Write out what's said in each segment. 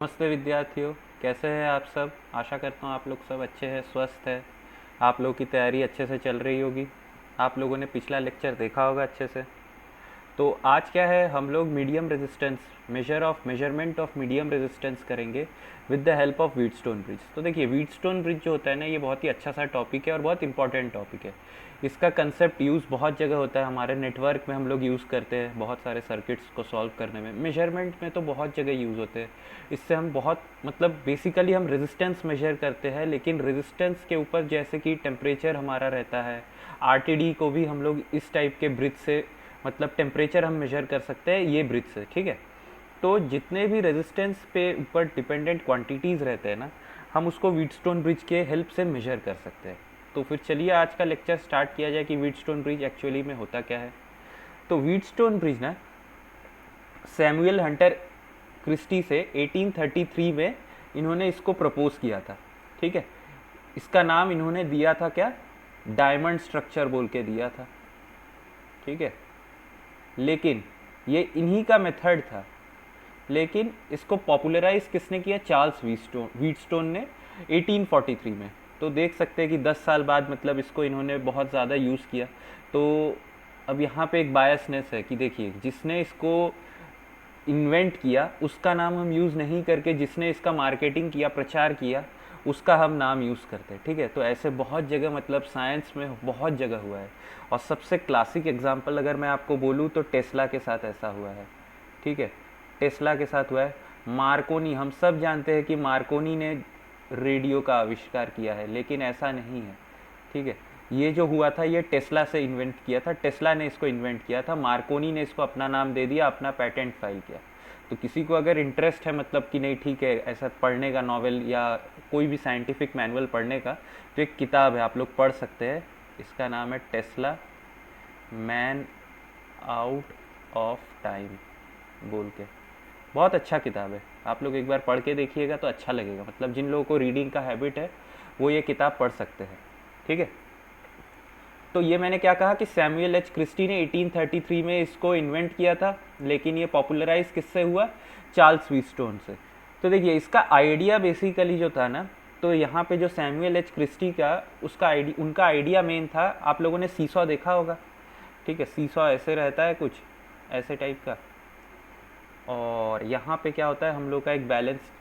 नमस्ते विद्यार्थियों। कैसे हैं आप सब? आशा करता हूँ आप लोग सब अच्छे हैं, स्वस्थ हैं। आप लोगों की तैयारी अच्छे से चल रही होगी। आप लोगों ने पिछला लेक्चर देखा होगा अच्छे से। तो आज क्या है, हम लोग medium resistance, measurement of medium resistance करेंगे with the help of Wheatstone bridge. तो देखिए, व्हीटस्टोन ब्रिज जो होता है ना, ये बहुत ही अच्छा सा टॉपिक है और बहुत इंपॉर्टेंट टॉपिक है। इसका कंसेप्ट यूज़ बहुत जगह होता है। हमारे नेटवर्क में हम लोग यूज़ करते हैं बहुत सारे सर्किट्स को सॉल्व करने में। मेजरमेंट में तो बहुत जगह यूज़ होते हैं। इससे हम बहुत बेसिकली हम रेजिस्टेंस मेजर करते हैं, लेकिन रेजिस्टेंस के ऊपर जैसे कि टेम्परेचर हमारा रहता है, आरटीडी को भी हम लोग इस टाइप के ब्रिज से टेम्परेचर हम मेजर कर सकते हैं ये ब्रिज से। ठीक है, तो जितने भी रेजिस्टेंस पे ऊपर डिपेंडेंट क्वांटिटीज़ रहते हैं ना, हम उसको व्हीटस्टोन ब्रिज के हेल्प से मेजर कर सकते हैं। तो फिर चलिए आज का लेक्चर स्टार्ट किया जाए कि व्हीटस्टोन ब्रिज एक्चुअली में होता क्या है। तो व्हीटस्टोन ब्रिज ना सैमुअल हंटर क्रिस्टी से 1833 में इन्होंने इसको प्रपोज किया था। ठीक है, इसका नाम इन्होंने दिया था क्या, डायमंड स्ट्रक्चर बोल के दिया था। ठीक है, लेकिन ये इन्हीं का मेथड था, लेकिन इसको पॉपुलराइज किसने किया, चार्ल्स व्हीटस्टोन ने 1843 में। तो देख सकते हैं कि 10 साल बाद इसको इन्होंने बहुत ज़्यादा यूज़ किया। तो अब यहाँ पे एक बायसनेस है कि देखिए, जिसने इसको इन्वेंट किया उसका नाम हम यूज़ नहीं करके जिसने इसका मार्केटिंग किया, प्रचार किया, उसका हम नाम यूज़ करते हैं। ठीक है, तो ऐसे बहुत जगह साइंस में बहुत जगह हुआ है। और सबसे क्लासिक एग्जांपल अगर मैं आपको बोलूँ तो टेस्ला के साथ ऐसा हुआ है। ठीक है, टेस्ला के साथ हुआ है। मार्कोनी, हम सब जानते हैं कि मार्कोनी ने रेडियो का आविष्कार किया है, लेकिन ऐसा नहीं है। ठीक है, ये जो हुआ था ये टेस्ला से इन्वेंट किया था, टेस्ला ने इसको इन्वेंट किया था, मार्कोनी ने इसको अपना नाम दे दिया, अपना पेटेंट फाइल किया। तो किसी को अगर इंटरेस्ट है कि नहीं ठीक है ऐसा पढ़ने का, नॉवेल या कोई भी साइंटिफिक मैनुअल पढ़ने का, तो एक किताब है आप लोग पढ़ सकते हैं। इसका नाम है Tesla man out of time बोल के। बहुत अच्छा किताब है, आप लोग एक बार पढ़ के देखिएगा तो अच्छा लगेगा। जिन लोगों को रीडिंग का हैबिट है वो ये किताब पढ़ सकते हैं। ठीक है, तो ये मैंने क्या कहा कि सैमुअल एच क्रिस्टी ने 1833 में इसको इन्वेंट किया था, लेकिन ये पॉपुलराइज किससे हुआ, चार्ल्स व्हीटस्टोन से। तो देखिए, इसका आइडिया बेसिकली जो था ना, तो यहाँ पे जो सैमुअल एच क्रिस्टी का उनका आइडिया मेन था, आप लोगों ने सीसॉ देखा होगा। ठीक है, सीसॉ ऐसे रहता है कुछ ऐसे टाइप का, और यहाँ पे क्या होता है, हम लोग का एक बैलेंस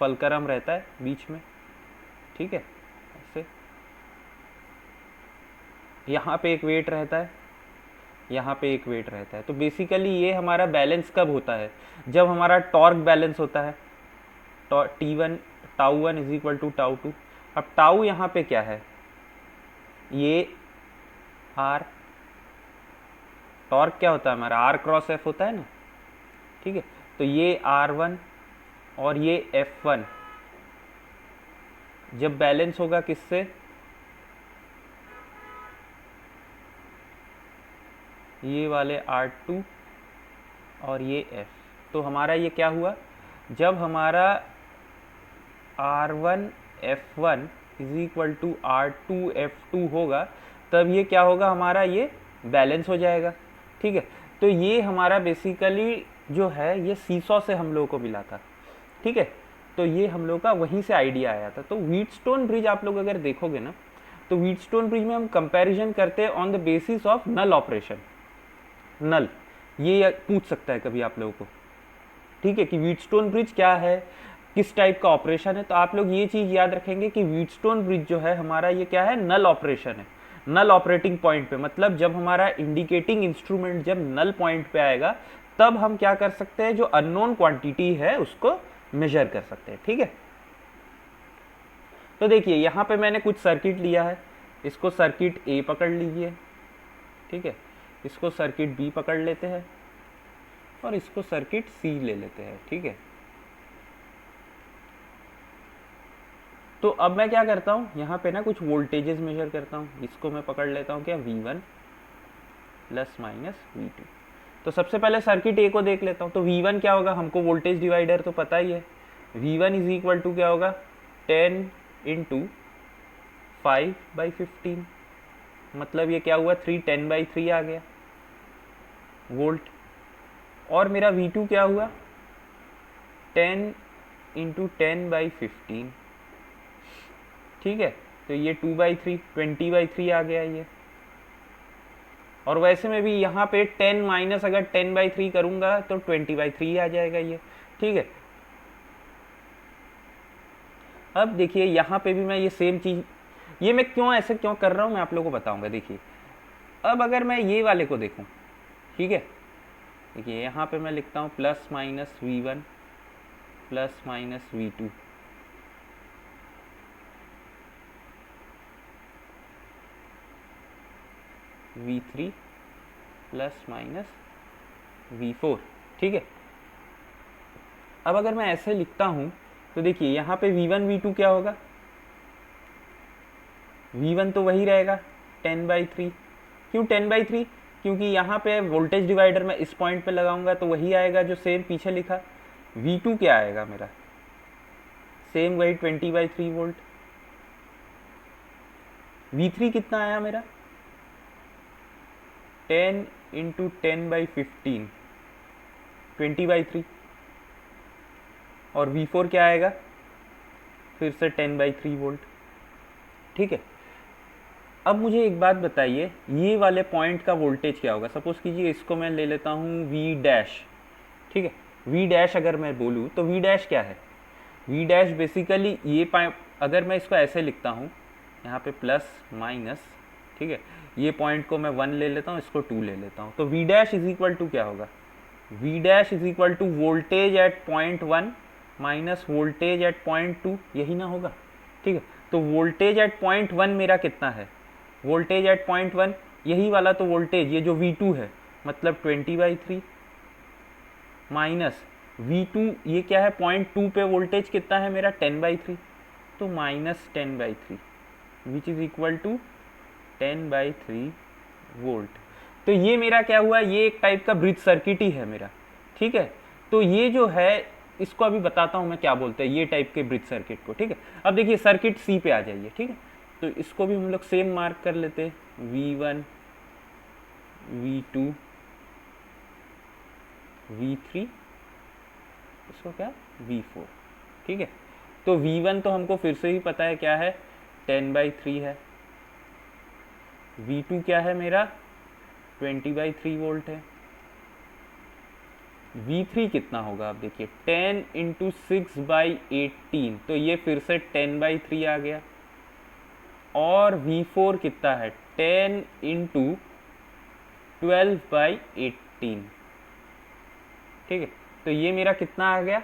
फलक्रम रहता है बीच में। ठीक है, ऐसे यहाँ पे एक वेट रहता है, यहाँ पे एक वेट रहता है। तो बेसिकली ये हमारा बैलेंस कब होता है, जब हमारा टॉर्क बैलेंस होता है। T1 tau 1 is equal to tau 2। अब टाउ यहाँ पे क्या है, ये आर, टॉर्क क्या होता है हमारा, आर क्रॉस एफ होता है ना। ठीक है, तो ये R1 और ये F1 जब बैलेंस होगा किससे, ये वाले R2 और ये F। तो हमारा ये क्या हुआ, जब हमारा R1 F1 is equal to R2 F2 होगा, तब ये क्या होगा, हमारा ये बैलेंस हो जाएगा। ठीक है, तो ये हमारा बेसिकली जो है ये सीसॉ से हम लोगों को मिला था। ठीक है, तो ये हम लोग का वहीं से आइडिया आया था। तो व्हीटस्टोन ब्रिज आप लोग अगर देखोगे ना, तो व्हीटस्टोन ब्रिज में हम कंपैरिजन करते हैं on the basis of null operation. Null, ये पूछ सकता है कभी आप लोगों को। ठीक है, कि व्हीटस्टोन ब्रिज क्या है, किस टाइप का ऑपरेशन है। तो आप लोग ये चीज याद रखेंगे कि व्हीटस्टोन ब्रिज जो है हमारा ये क्या है, नल ऑपरेशन है। नल ऑपरेटिंग पॉइंट पे जब हमारा इंडिकेटिंग इंस्ट्रूमेंट जब नल पॉइंट पे आएगा, तब हम क्या कर सकते हैं, जो अननोन क्वांटिटी है उसको मेजर कर सकते हैं। ठीक है, तो देखिए यहाँ पे मैंने कुछ सर्किट लिया है, इसको सर्किट ए पकड़ लीजिए। ठीक है, इसको सर्किट बी पकड़ लेते हैं, और इसको सर्किट सी ले लेते हैं। ठीक है, तो अब मैं क्या करता हूँ, यहाँ पे ना कुछ वोल्टेजेस मेजर करता हूँ। इसको मैं पकड़ लेता हूँ क्या, V1 प्लस माइनस V2। तो सबसे पहले सर्किट ए को देख लेता हूँ। तो V1 क्या होगा, हमको वोल्टेज डिवाइडर तो पता ही है। V1 इज इक्वल टू क्या होगा, 10 इंटू 5/15। ये क्या हुआ, 310/3 आ गया वोल्ट। और मेरा V2 क्या हुआ, 10 इंटू 10/15, ठीक है। तो ये 2/3, 20/3 आ गया ये। और वैसे में भी यहाँ पे 10 माइनस अगर 10/3 करूँगा तो 20/3 आ जाएगा ये, ठीक है। अब देखिए यहाँ पे भी मैं ये सेम चीज़, ये मैं क्यों ऐसे क्यों कर रहा हूँ मैं आप लोगों को बताऊँगा। देखिए अब अगर मैं ये वाले को देखूँ, ठीक है, देखिए यहाँ पे मैं लिखता हूँ ±V1 ±V2, V3 ±V4, ठीक है। अब अगर मैं ऐसे लिखता हूँ तो देखिए यहाँ पे V1 V2 क्या होगा, V1 तो वही रहेगा 10/3। क्यों 10/3? क्योंकि यहाँ पे वोल्टेज डिवाइडर मैं इस पॉइंट पे लगाऊंगा तो वही आएगा जो सेम पीछे लिखा। V2 क्या आएगा मेरा, सेम वही 20/3 वोल्ट। V3 कितना आया मेरा, 10 इंटू 10/15, 20/3। और V4 क्या आएगा, फिर से 10/3 वोल्ट, ठीक है। अब मुझे एक बात बताइए, ये वाले पॉइंट का वोल्टेज क्या होगा। सपोज कीजिए इसको मैं ले लेता हूँ V', ठीक है। V' अगर मैं बोलूँ तो V' क्या है, V' बेसिकली ये अगर मैं इसको ऐसे लिखता हूँ, यहाँ पे प्लस माइनस, ठीक है, ये पॉइंट को मैं 1 ले लेता हूँ, इसको 2 ले लेता हूँ, तो V' इज इक्वल टू क्या होगा, V' is equal to voltage at point 1 minus voltage at point 2, यही ना होगा, ठीक है। तो वोल्टेज एट पॉइंट 1 मेरा कितना है, वोल्टेज एट पॉइंट 1 यही वाला, तो वोल्टेज ये जो V2 है मतलब 20/3 माइनस V2 ये क्या है, पॉइंट 2 पे वोल्टेज कितना है मेरा 10/3, तो minus 10/3 which is equal to 10/3 volt. तो ये मेरा क्या हुआ, ये एक टाइप का ब्रिज सर्किट ही है मेरा, ठीक है। तो ये जो है इसको अभी बताता हूँ मैं क्या बोलते हैं ये टाइप के ब्रिज सर्किट को, ठीक है। अब देखिए सर्किट सी पे आ जाइए, ठीक है। तो इसको भी हम लोग सेम मार्क कर लेते हैं, V1 V2 V3, इसको क्या V4, ठीक है। तो V1 तो हमको फिर से ही पता है क्या है, 10/3 है। V2 क्या है मेरा 20/3 वोल्ट है। V3 कितना होगा, आप देखिए 10 इंटू 6/18, तो ये फिर से 10/3 आ गया। और V4 कितना है 10 इंटू 12/18, ठीक है। तो ये मेरा कितना आ गया,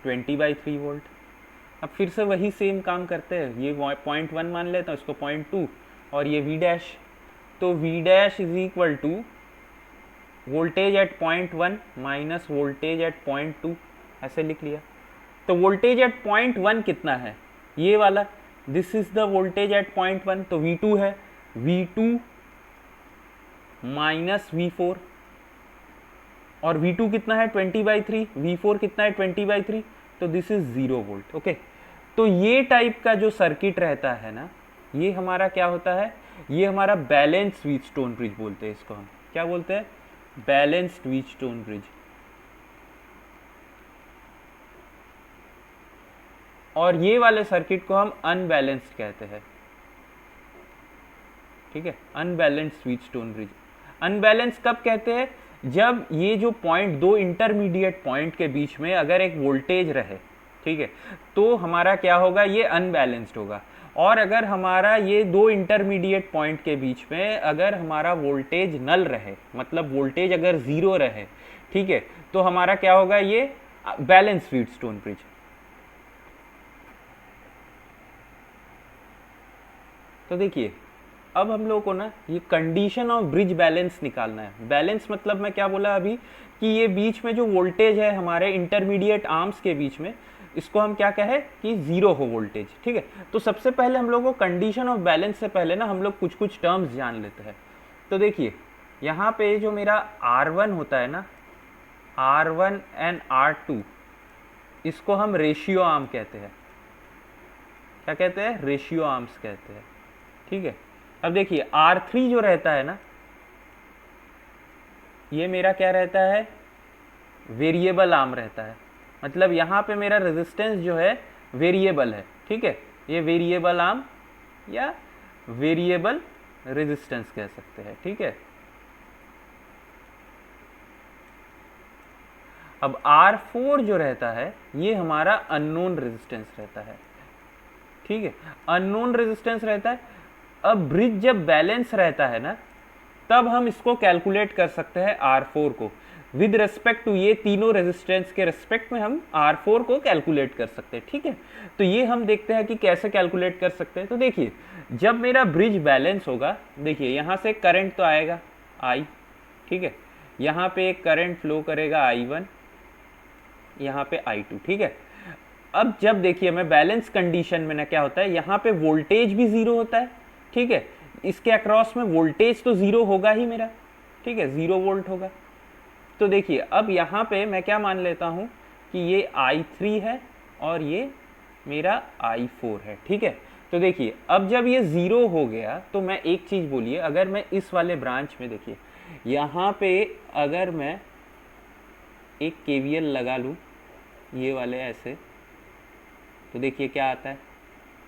(20/3 वोल्ट। अब फिर से वही सेम काम करते हैं, ये पॉइंट 1 मान लेता हूँ, इसको पॉइंट 2, और ये V', तो V' is equal to voltage at point 1 minus voltage at point 2, ऐसे लिख लिया। तो वोल्टेज एट पॉइंट 1 कितना है, ये वाला, this is the voltage at point 1, तो V2 है, V2 माइनस V4, और V2 कितना है 20/3, V4 कितना है 20/3, तो दिस इज 0 वोल्ट, ओके। तो ये टाइप का जो सर्किट रहता है ना, ये हमारा क्या होता है, ये हमारा बैलेंस व्हीटस्टोन ब्रिज बोलते हैं इसको, हम क्या बोलते हैं, बैलेंस्ड व्हीटस्टोन ब्रिज। और ये वाले सर्किट को हम अनबैलेंस्ड कहते हैं, ठीक है, अनबैलेंस्ड व्हीटस्टोन ब्रिज। अनबैलेंस कब कहते हैं, जब ये जो पॉइंट, दो इंटरमीडिएट पॉइंट के बीच में अगर एक वोल्टेज रहे, ठीक है, तो हमारा क्या होगा, ये अनबैलेंस्ड होगा। और अगर हमारा ये दो इंटरमीडिएट पॉइंट के बीच में अगर हमारा वोल्टेज नल रहे, मतलब वोल्टेज अगर 0 रहे, ठीक है, तो हमारा क्या होगा, ये बैलेंस व्हीटस्टोन ब्रिज। तो देखिए अब हम लोगों को ना ये कंडीशन ऑफ ब्रिज बैलेंस निकालना है। बैलेंस मतलब मैं क्या बोला अभी, कि ये बीच में जो वोल्टेज है हमारे इंटरमीडिएट आर्म्स के बीच में, इसको हम क्या कहें कि 0 हो वोल्टेज, ठीक है। तो सबसे पहले हम लोग को कंडीशन ऑफ बैलेंस से पहले ना हम लोग कुछ कुछ टर्म्स जान लेते हैं। तो देखिए यहाँ पे जो मेरा R1 होता है ना, R1 एंड R2, इसको हम रेशियो आर्म कहते हैं। क्या कहते हैं, रेशियो आर्म्स कहते हैं, ठीक है। अब देखिए R3 जो रहता है ना, ये मेरा क्या रहता है, वेरिएबल आर्म रहता है। मतलब यहाँ पे मेरा रेजिस्टेंस जो है वेरिएबल है, ठीक है, ये वेरिएबल आर्म या वेरिएबल रेजिस्टेंस कह सकते हैं, ठीक है। अब R4 जो रहता है ये हमारा अननोन रेजिस्टेंस रहता है, ठीक है, अननोन रेजिस्टेंस रहता है। अब ब्रिज जब बैलेंस रहता है ना, तब हम इसको कैलकुलेट कर सकते हैं R4 को विद रिस्पेक्ट टू ये तीनों रेजिस्टेंस के रिस्पेक्ट में हम R4 को कैलकुलेट कर सकते हैं, ठीक है। तो ये हम देखते हैं कि कैसे कैलकुलेट कर सकते हैं। तो देखिए, जब मेरा ब्रिज बैलेंस होगा, देखिए यहाँ से करंट तो आएगा I, ठीक है, यहाँ पे एक करंट फ्लो करेगा I1, यहाँ पे I2, ठीक है। अब जब देखिए मैं बैलेंस कंडीशन में ना क्या होता है, यहाँ पे वोल्टेज भी जीरो होता है, ठीक है, इसके अक्रॉस में वोल्टेज तो जीरो होगा ही मेरा, ठीक है, 0 वोल्ट होगा। तो देखिए अब यहाँ पे मैं क्या मान लेता हूँ कि ये I3 है और ये मेरा I4 है, ठीक है। तो देखिए अब जब ये 0 हो गया तो मैं एक चीज़ बोलिए, अगर मैं इस वाले ब्रांच में देखिए यहाँ पे अगर मैं एक KVL लगा लूँ ये वाले ऐसे, तो देखिए क्या आता है,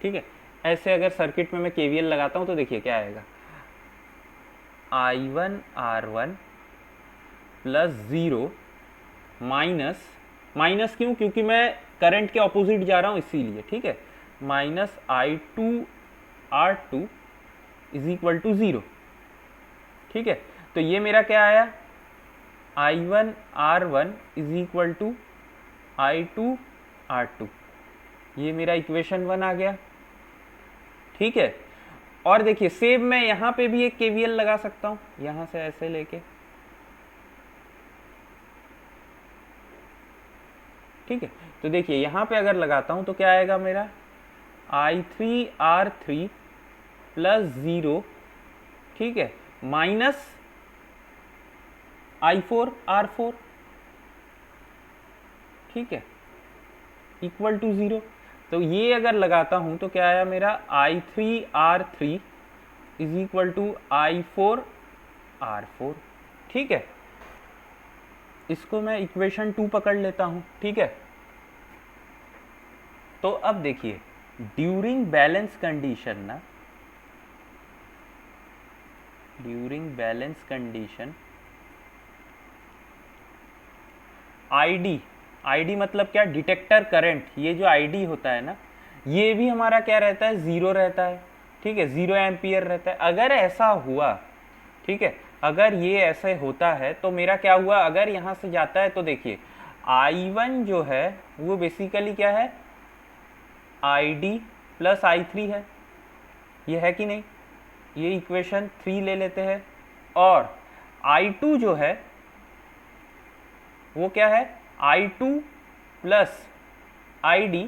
ठीक है। ऐसे अगर सर्किट में मैं KVL लगाता हूँ तो देखिए क्या आएगा, I1 R1 plus 0 minus, minus क्यों, क्योंकि मैं करंट के ऑपोजिट जा रहा हूँ इसीलिए, ठीक है, minus I2 R2 is equal to 0, ठीक है। तो ये मेरा क्या आया, I1 R1 is equal to I2 R2, ये मेरा इक्वेशन 1 आ गया, ठीक है। और देखिए सेम मैं यहाँ पे भी एक KVL लगा सकता हूँ, यहाँ से ऐसे लेके, ठीक है। तो देखिए यहाँ पे अगर लगाता हूँ तो क्या आएगा मेरा, I3 R3 प्लस 0, ठीक है, माइनस I4 R4, ठीक है, इक्वल टू 0। तो ये अगर लगाता हूं तो क्या आया मेरा, I3 R3 is equal to I4 R4, ठीक है। इसको मैं इक्वेशन 2 पकड़ लेता हूं, ठीक है। तो अब देखिए ड्यूरिंग बैलेंस कंडीशन ना, ड्यूरिंग बैलेंस कंडीशन ID मतलब क्या, डिटेक्टर करंट, ये जो ID होता है ना, ये भी हमारा क्या रहता है, 0 रहता है, ठीक है, 0 एम्पियर रहता है। अगर ऐसा हुआ, ठीक है, अगर ये ऐसे होता है तो मेरा क्या हुआ, अगर यहाँ से जाता है तो देखिए I1 जो है वो बेसिकली क्या है, ID प्लस I3 है, ये है कि नहीं, ये इक्वेशन 3 ले लेते हैं। और I2 जो है वो क्या है, I2 plus ID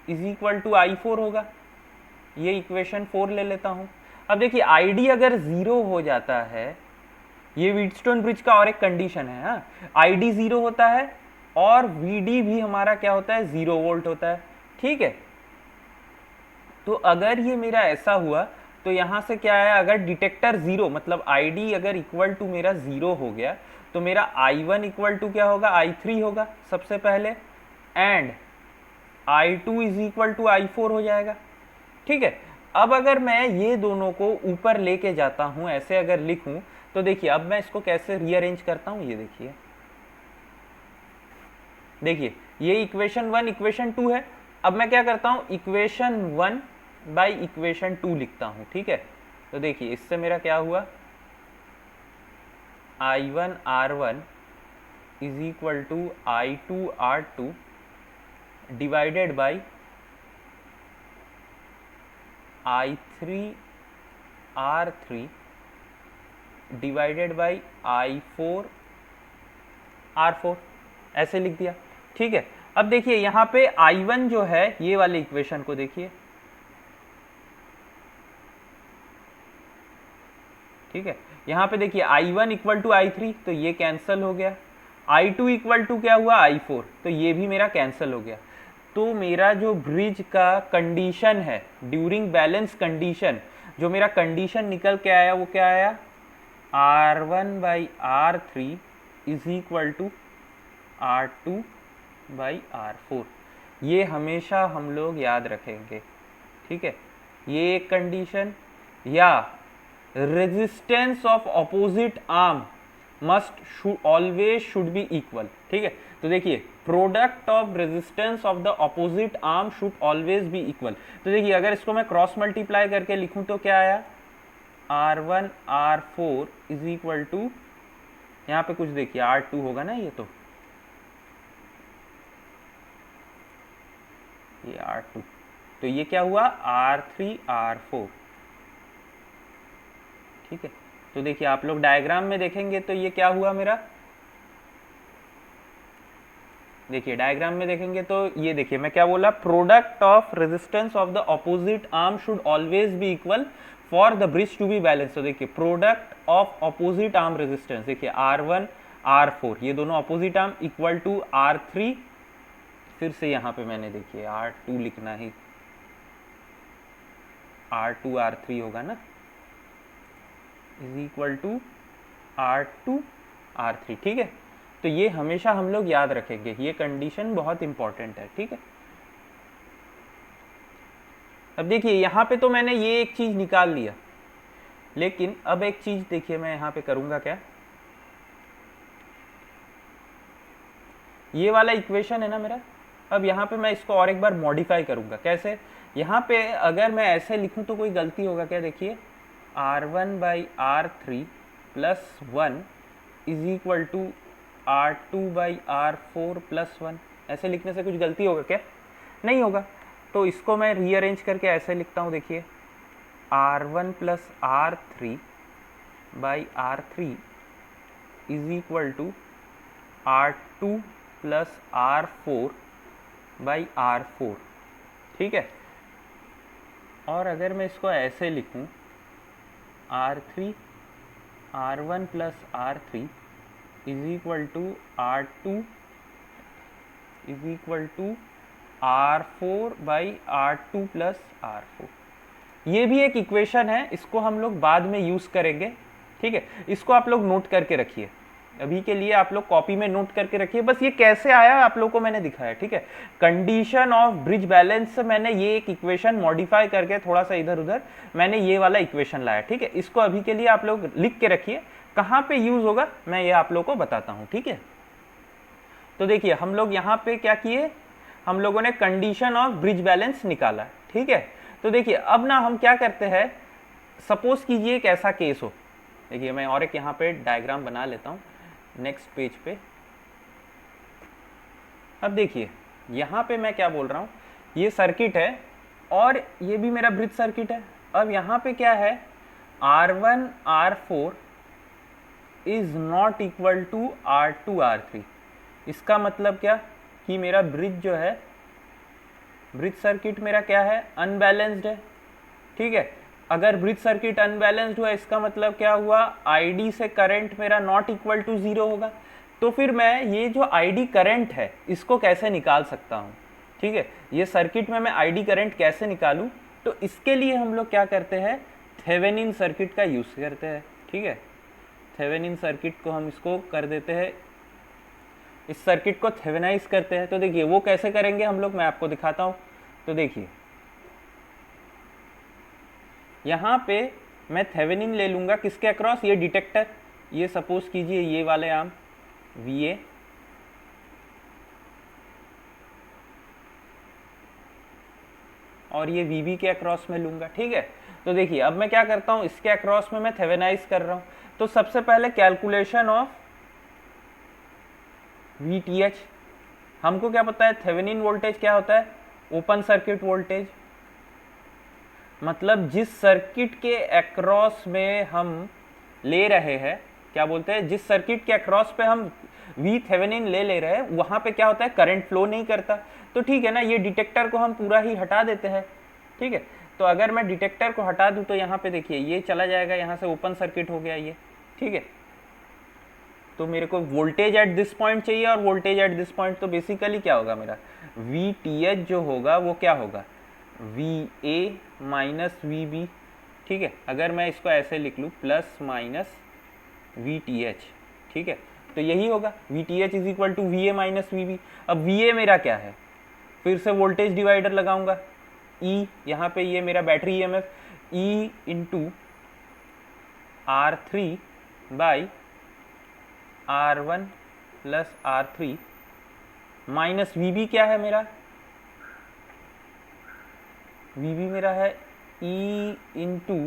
is equal to I4 होगा, ये इक्वेशन 4 ले लेता हूं। अब देखिए ID अगर 0 हो जाता है, ये व्हीटस्टोन ब्रिज का और एक कंडीशन है, हाँ, ID 0 होता है और VD भी हमारा क्या होता है, 0 वोल्ट होता है, ठीक है। तो अगर ये मेरा ऐसा हुआ तो यहाँ से क्या है, अगर डिटेक्टर 0 मतलब ID अगर इक्वल टू मेरा 0 हो गया तो मेरा I1 इक्वल टू क्या होगा, I3 होगा सबसे पहले, and I2 is equal to I4 हो जाएगा, ठीक है। अब अगर मैं ये दोनों को ऊपर लेके जाता हूं, ऐसे अगर लिखूं तो देखिए अब मैं इसको कैसे रीअरेंज करता हूं, ये देखिए, देखिए ये इक्वेशन 1 इक्वेशन 2 है। अब मैं क्या करता हूं, इक्वेशन 1 बाई इक्वेशन 2 लिखता हूं, ठीक है। तो देखिए इससे मेरा क्या हुआ, I1 R1 is equal to I2 R2 divided by I3 R3 divided by I4 R4, ऐसे लिख दिया, ठीक है। अब देखिए यहाँ पे I1 जो है, ये वाले इक्वेशन को देखिए, ठीक है, यहाँ पे देखिए I1 इक्वल टू I3 तो ये कैंसिल हो गया, I2 इक्वल टू क्या हुआ, I4, तो ये भी मेरा कैंसिल हो गया। तो मेरा जो ब्रिज का कंडीशन है ड्यूरिंग बैलेंस कंडीशन, जो मेरा कंडीशन निकल के आया वो क्या आया, R1/R3 is equal to R2/R4। ये हमेशा हम लोग याद रखेंगे, ठीक है। ये एक कंडीशन, या resistance of opposite arm must always should be equal, ठीक है। तो देखिए, product of resistance of the opposite arm should always be equal. तो देखिए, अगर इसको मैं क्रॉस मल्टीप्लाई करके लिखूं तो क्या आया, R1/R4 इज इक्वल टू, यहाँ पे कुछ देखिए R2 होगा ना, ये R2, तो ये क्या हुआ, R3/R4, ठीक है। तो देखिए, आप लोग डायग्राम में देखेंगे तो ये क्या हुआ मेरा, देखिए डायग्राम में देखेंगे तो ये देखिए मैं क्या बोला, product of resistance of the opposite arm should always be equal for the bridge to be balance. तो देखिए, product of opposite arm resistance, देखिए R1/R4 ये दोनों opposite arm equal to R3, फिर से यहाँ पे मैंने देखिए R2 लिखना ही, R2/R3 होगा ना, इज इक्वल टू R2/R3, ठीक है। तो ये हमेशा हम लोग याद रखेंगे, ये कंडीशन बहुत इंपॉर्टेंट है, ठीक है। अब देखिए, यहाँ पे तो मैंने ये एक चीज निकाल लिया, लेकिन अब एक चीज देखिए मैं यहाँ पे करूंगा क्या, ये वाला इक्वेशन है ना मेरा, अब यहाँ पे मैं इसको और एक बार मॉडिफाई करूंगा। कैसे, यहाँ पे अगर मैं ऐसे लिखूं तो कोई गलती होगा क्या, देखिए R1/R3 plus 1 is equal to R2/R4 plus 1, ऐसे लिखने से कुछ गलती होगा क्या, नहीं होगा। तो इसको मैं रीअरेंज करके ऐसे लिखता हूँ, देखिए R1 plus R3/R3 is equal to R2 plus R4/R4, ठीक है। और अगर मैं इसको ऐसे लिखूं, R1 plus R3 is equal to R2 is equal to R4/R2 plus R4, ये भी एक इक्वेशन है, इसको हम लोग बाद में यूज करेंगे, ठीक है। इसको आप लोग नोट करके रखिए, अभी के लिए आप लोग कॉपी में नोट करके रखिए, बस ये कैसे आया आप लोग को मैंने दिखाया, ठीक है। कंडीशन ऑफ ब्रिज बैलेंस से मैंने ये एक इक्वेशन मॉडिफाई करके थोड़ा सा इधर उधर मैंने ये वाला इक्वेशन लाया, ठीक है। इसको अभी के लिए आप लोग लिख के रखिए, कहाँ पे यूज होगा मैं ये आप लोग को बताता हूँ, ठीक है। तो देखिए, हम लोग यहाँ पे क्या किए, हम लोगों ने कंडीशन ऑफ ब्रिज बैलेंस निकाला, ठीक है। तो देखिए, अब ना हम क्या करते हैं, सपोज कीजिए एक ऐसा केस हो, देखिए मैं और एक यहाँ पे डायग्राम बना लेता हूँ नेक्स्ट पेज पे। अब देखिए, यहाँ पे मैं क्या बोल रहा हूँ, ये सर्किट है और ये भी मेरा ब्रिज सर्किट है। अब यहाँ पे क्या है, R1/R4 is not equal to R2/R3, इसका मतलब क्या कि मेरा ब्रिज जो है, ब्रिज सर्किट मेरा क्या है, अनबैलेंस्ड है, ठीक है। अगर ब्रिज सर्किट अनबैलेंस्ड हुआ, इसका मतलब क्या हुआ, आईडी से करंट मेरा नॉट इक्वल टू 0 होगा। तो फिर मैं ये जो आईडी करंट है इसको कैसे निकाल सकता हूँ, ठीक है। ये सर्किट में मैं आईडी करंट कैसे निकालूं, तो इसके लिए हम लोग क्या करते हैं, थेवेनिन सर्किट का यूज करते हैं, ठीक है। थेवेनिन सर्किट को हम इसको कर देते हैं, इस सर्किट को थेवेनाइज करते हैं। तो देखिए वो कैसे करेंगे हम लोग, मैं आपको दिखाता हूँ। तो देखिए, यहाँ पे मैं थेवेनिन ले लूंगा किसके अक्रॉस, ये डिटेक्टर, ये सपोज कीजिए ये वाले आर्म VA, और ये VB के अक्रॉस में लूंगा, ठीक है। तो देखिए, अब मैं क्या करता हूँ, इसके अक्रॉस में मैं थेवेनाइज कर रहा हूँ। तो सबसे पहले कैलकुलेशन ऑफ VTH, हमको क्या पता है, थेवेनिन वोल्टेज क्या होता है, ओपन सर्किट वोल्टेज, मतलब जिस सर्किट के अक्रॉस में हम ले रहे हैं, क्या बोलते हैं, जिस सर्किट के अक्रॉस पे हम V थेवेनिन ले रहे हैं, वहां पे क्या होता है, करंट फ्लो नहीं करता। तो ठीक है ना, ये डिटेक्टर को हम पूरा ही हटा देते हैं, ठीक है। तो अगर मैं डिटेक्टर को हटा दूं तो यहाँ पे देखिए ये चला जाएगा, यहाँ से ओपन सर्किट हो गया ये, ठीक है। तो मेरे को वोल्टेज एट दिस पॉइंट चाहिए, और वोल्टेज एट दिस पॉइंट, तो बेसिकली क्या होगा मेरा, VTH जो होगा वो क्या होगा, VA माइनस VB, ठीक है। अगर मैं इसको ऐसे लिख लूँ, प्लस माइनस VTH, ठीक है। तो यही होगा VTH is equal to VA minus VB। अब VA मेरा क्या है, फिर से वोल्टेज डिवाइडर लगाऊंगा, E यहाँ पे ये मेरा battery EMF, E into R3 by R1 plus R3 minus VB क्या है मेरा, VB मेरा है E into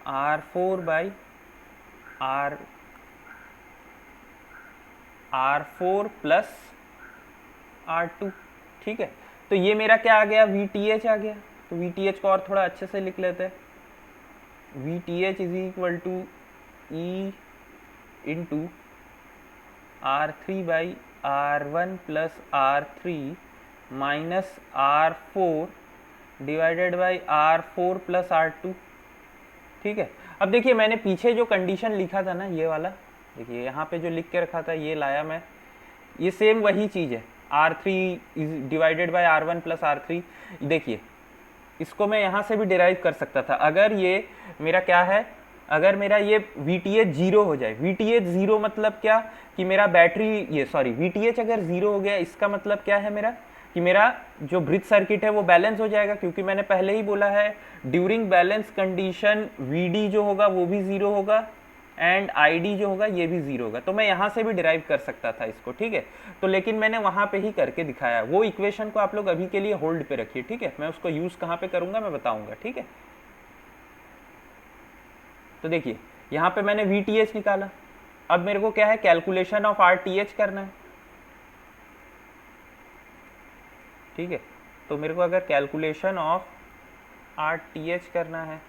R4 by R4 plus R2, ठीक है। तो ये मेरा क्या आ गया, VTH आ गया। तो VTH को और थोड़ा अच्छे से लिख लेते हैं, VTH is equal to E into R3 by R1 plus R3 minus R4 divided by R4 plus R2, ठीक है। अब देखिए मैंने पीछे जो कंडीशन लिखा था ना, ये वाला देखिए यहाँ पे जो लिख के रखा था, ये लाया मैं, ये सेम वही चीज़ है, R3 is divided by R1 plus R3। देखिए इसको मैं यहाँ से भी डिराइव कर सकता था, अगर ये मेरा क्या है, अगर मेरा ये VTH 0 हो जाए, VTH 0 मतलब क्या कि मेरा बैटरी ये सॉरी VTH अगर 0 हो गया, इसका मतलब क्या है मेरा कि मेरा जो ब्रिज सर्किट है वो बैलेंस हो जाएगा, क्योंकि मैंने पहले ही बोला है ड्यूरिंग बैलेंस कंडीशन VD जो होगा वो भी 0 होगा एंड ID जो होगा ये भी 0 होगा। तो मैं यहाँ से भी डिराइव कर सकता था इसको, ठीक है। तो लेकिन मैंने वहाँ पे ही करके दिखाया, वो इक्वेशन को आप लोग अभी के लिए होल्ड पे रखिए, ठीक है। मैं उसको यूज़ कहाँ पे करूँगा मैं बताऊँगा, ठीक है। तो देखिए यहाँ पे मैंने VTH निकाला, अब मेरे को क्या है, कैलकुलेशन ऑफ RTH करना है, ठीक है। तो मेरे को अगर कैलकुलेशन ऑफ RTH करना है,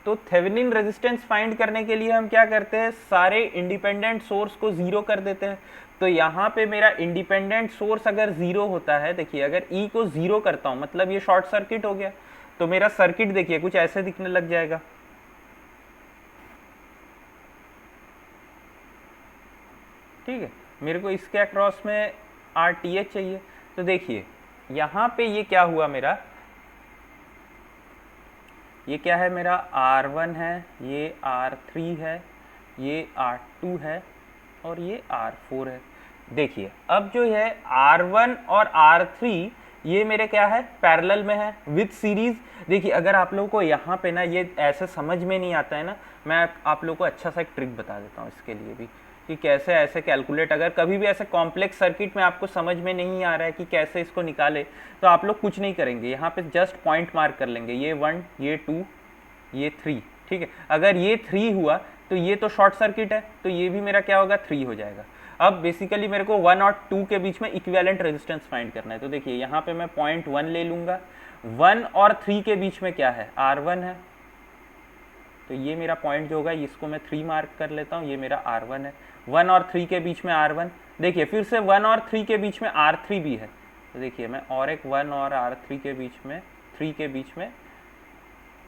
तो थेवेनिन रेजिस्टेंस फाइंड करने के लिए हम क्या करते हैं, सारे इंडिपेंडेंट सोर्स को जीरो कर देते हैं। तो यहाँ पे मेरा इंडिपेंडेंट सोर्स अगर जीरो होता है, देखिए अगर E को जीरो करता हूँ मतलब ये शॉर्ट सर्किट हो गया, तो मेरा सर्किट देखिए कुछ ऐसे दिखने लग जाएगा, ठीक है। मेरे को इसके अक्रॉस में RTH चाहिए। तो देखिए यहाँ पे ये क्या हुआ मेरा, ये क्या है मेरा R1 है, ये R3 है, ये R2 है और ये R4 है। देखिए अब जो है R1 और R3 ये मेरे क्या है, पैरेलल में है विद सीरीज। देखिए अगर आप लोगों को यहाँ पे ना ये ऐसे समझ में नहीं आता है ना, मैं आप लोगों को अच्छा सा एक ट्रिक बता देता हूँ इसके लिए भी, कि कैसे ऐसे कैलकुलेट, अगर कभी भी ऐसे कॉम्प्लेक्स सर्किट में आपको समझ में नहीं आ रहा है कि कैसे इसको निकाले, तो आप लोग कुछ नहीं करेंगे, यहाँ पे जस्ट पॉइंट मार्क कर लेंगे, ये 1, ये 2, ये 3, ठीक है। अगर ये 3 हुआ तो ये तो शॉर्ट सर्किट है, तो ये भी मेरा क्या होगा, 3 हो जाएगा। अब बेसिकली मेरे को 1 और 2 के बीच में इक्विवेलेंट रेजिस्टेंस फाइंड करना है। तो देखिए यहाँ पे मैं 0.1 ले लूँगा, 1 और 3 के बीच में क्या है, R1 है, तो ये मेरा पॉइंट जो होगा इसको मैं 3 मार्क कर लेता हूँ, ये मेरा R1 है। 1 और 3 के बीच में R1, देखिए फिर से 1 और 3 के बीच में R3 भी है, तो देखिए मैं और एक 1 और R3 के बीच में, 3 के बीच में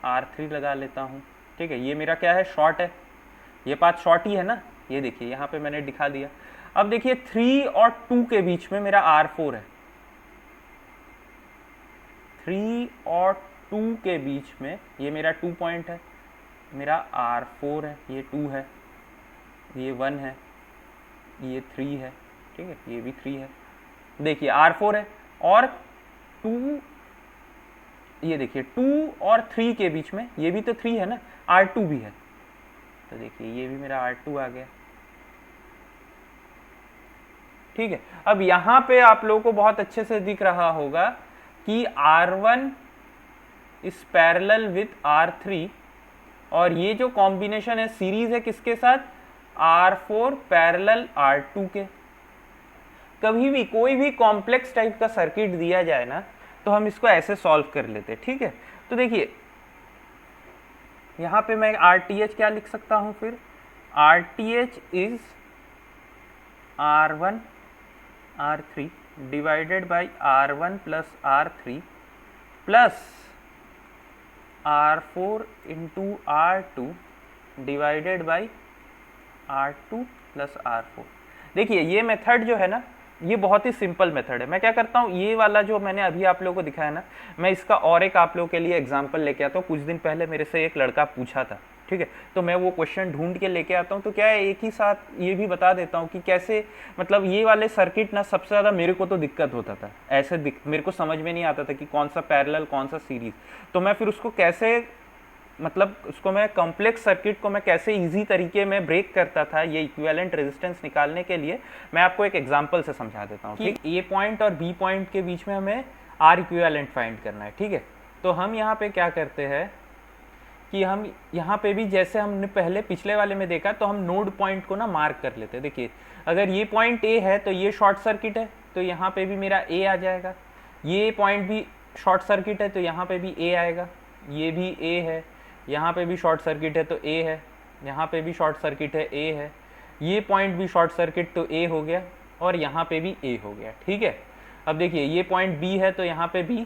R3 लगा लेता हूँ, ठीक है। ये मेरा क्या है, शॉर्ट है, ये पाथ शॉर्ट ही है ना, ये देखिए यहाँ पे मैंने दिखा दिया। अब देखिए 3 और 2 के बीच में मेरा R4 है, 3 और 2 के बीच में ये मेरा 2 पॉइंट है, मेरा R4 है, ये 2 है, ये 1 है, ये 3 है, ठीक है, ये भी 3 है। देखिए R4 है और 2, ये देखिए 2 और 3 के बीच में ये भी तो 3 है ना, R2 भी है, तो देखिए ये भी मेरा R2 आ गया, ठीक है। अब यहाँ पे आप लोगों को बहुत अच्छे से दिख रहा होगा कि R1 is parallel with R3, और ये जो कॉम्बिनेशन है सीरीज है किसके साथ, R4 पैरेलल R2 के। कभी भी कोई भी कॉम्प्लेक्स टाइप का सर्किट दिया जाए ना, तो हम इसको ऐसे सॉल्व कर लेते हैं, ठीक है। तो देखिए यहाँ पे मैं RTH क्या लिख सकता हूँ, फिर RTH is R1 R3 divided by R1 plus R3 plus R4 into R2 divided by R2 plus R4। देखिए ये मेथड जो है ना, ये बहुत ही सिंपल मेथड है। मैं क्या करता हूँ, ये वाला जो मैंने अभी आप लोगों को दिखाया ना, मैं इसका और एक आप लोगों के लिए एग्जांपल लेके आता हूँ। कुछ दिन पहले मेरे से एक लड़का पूछा था, ठीक है, तो मैं वो क्वेश्चन ढूंढ के लेके आता हूँ। तो क्या है, एक ही साथ ये भी बता देता हूँ कि कैसे, मतलब ये वाले सर्किट ना सबसे ज़्यादा मेरे को तो दिक्कत होता था, ऐसे मेरे को समझ में नहीं आता था कि कौन सा पैरेलल कौन सा सीरीज। तो मैं फिर उसको कैसे, मतलब उसको मैं कॉम्प्लेक्स सर्किट को मैं कैसे इजी तरीके में ब्रेक करता था ये इक्विवेलेंट रेजिस्टेंस निकालने के लिए, मैं आपको एक एग्जांपल से समझा देता हूँ। ठीक, ए पॉइंट और बी पॉइंट के बीच में हमें आर इक्विवेलेंट फाइंड करना है, ठीक है। तो हम यहाँ पे क्या करते हैं कि हम यहाँ पे भी जैसे हमने पहले पिछले वाले में देखा, तो हम नोड पॉइंट को ना मार्क कर लेते हैं। देखिए, अगर ये पॉइंट ए है तो ये शॉर्ट सर्किट है, तो यहाँ पे भी मेरा ए आ जाएगा। ये पॉइंट भी शॉर्ट सर्किट है, तो यहाँ पे भी ए आएगा। ये भी ए है, यहाँ पे भी शॉर्ट सर्किट है तो ए है, यहाँ पे भी शॉर्ट सर्किट है, ए है। ये पॉइंट भी शॉर्ट सर्किट तो ए हो गया, और यहाँ पे भी ए हो गया, ठीक है। अब देखिए, ये पॉइंट बी है तो यहाँ पे बी,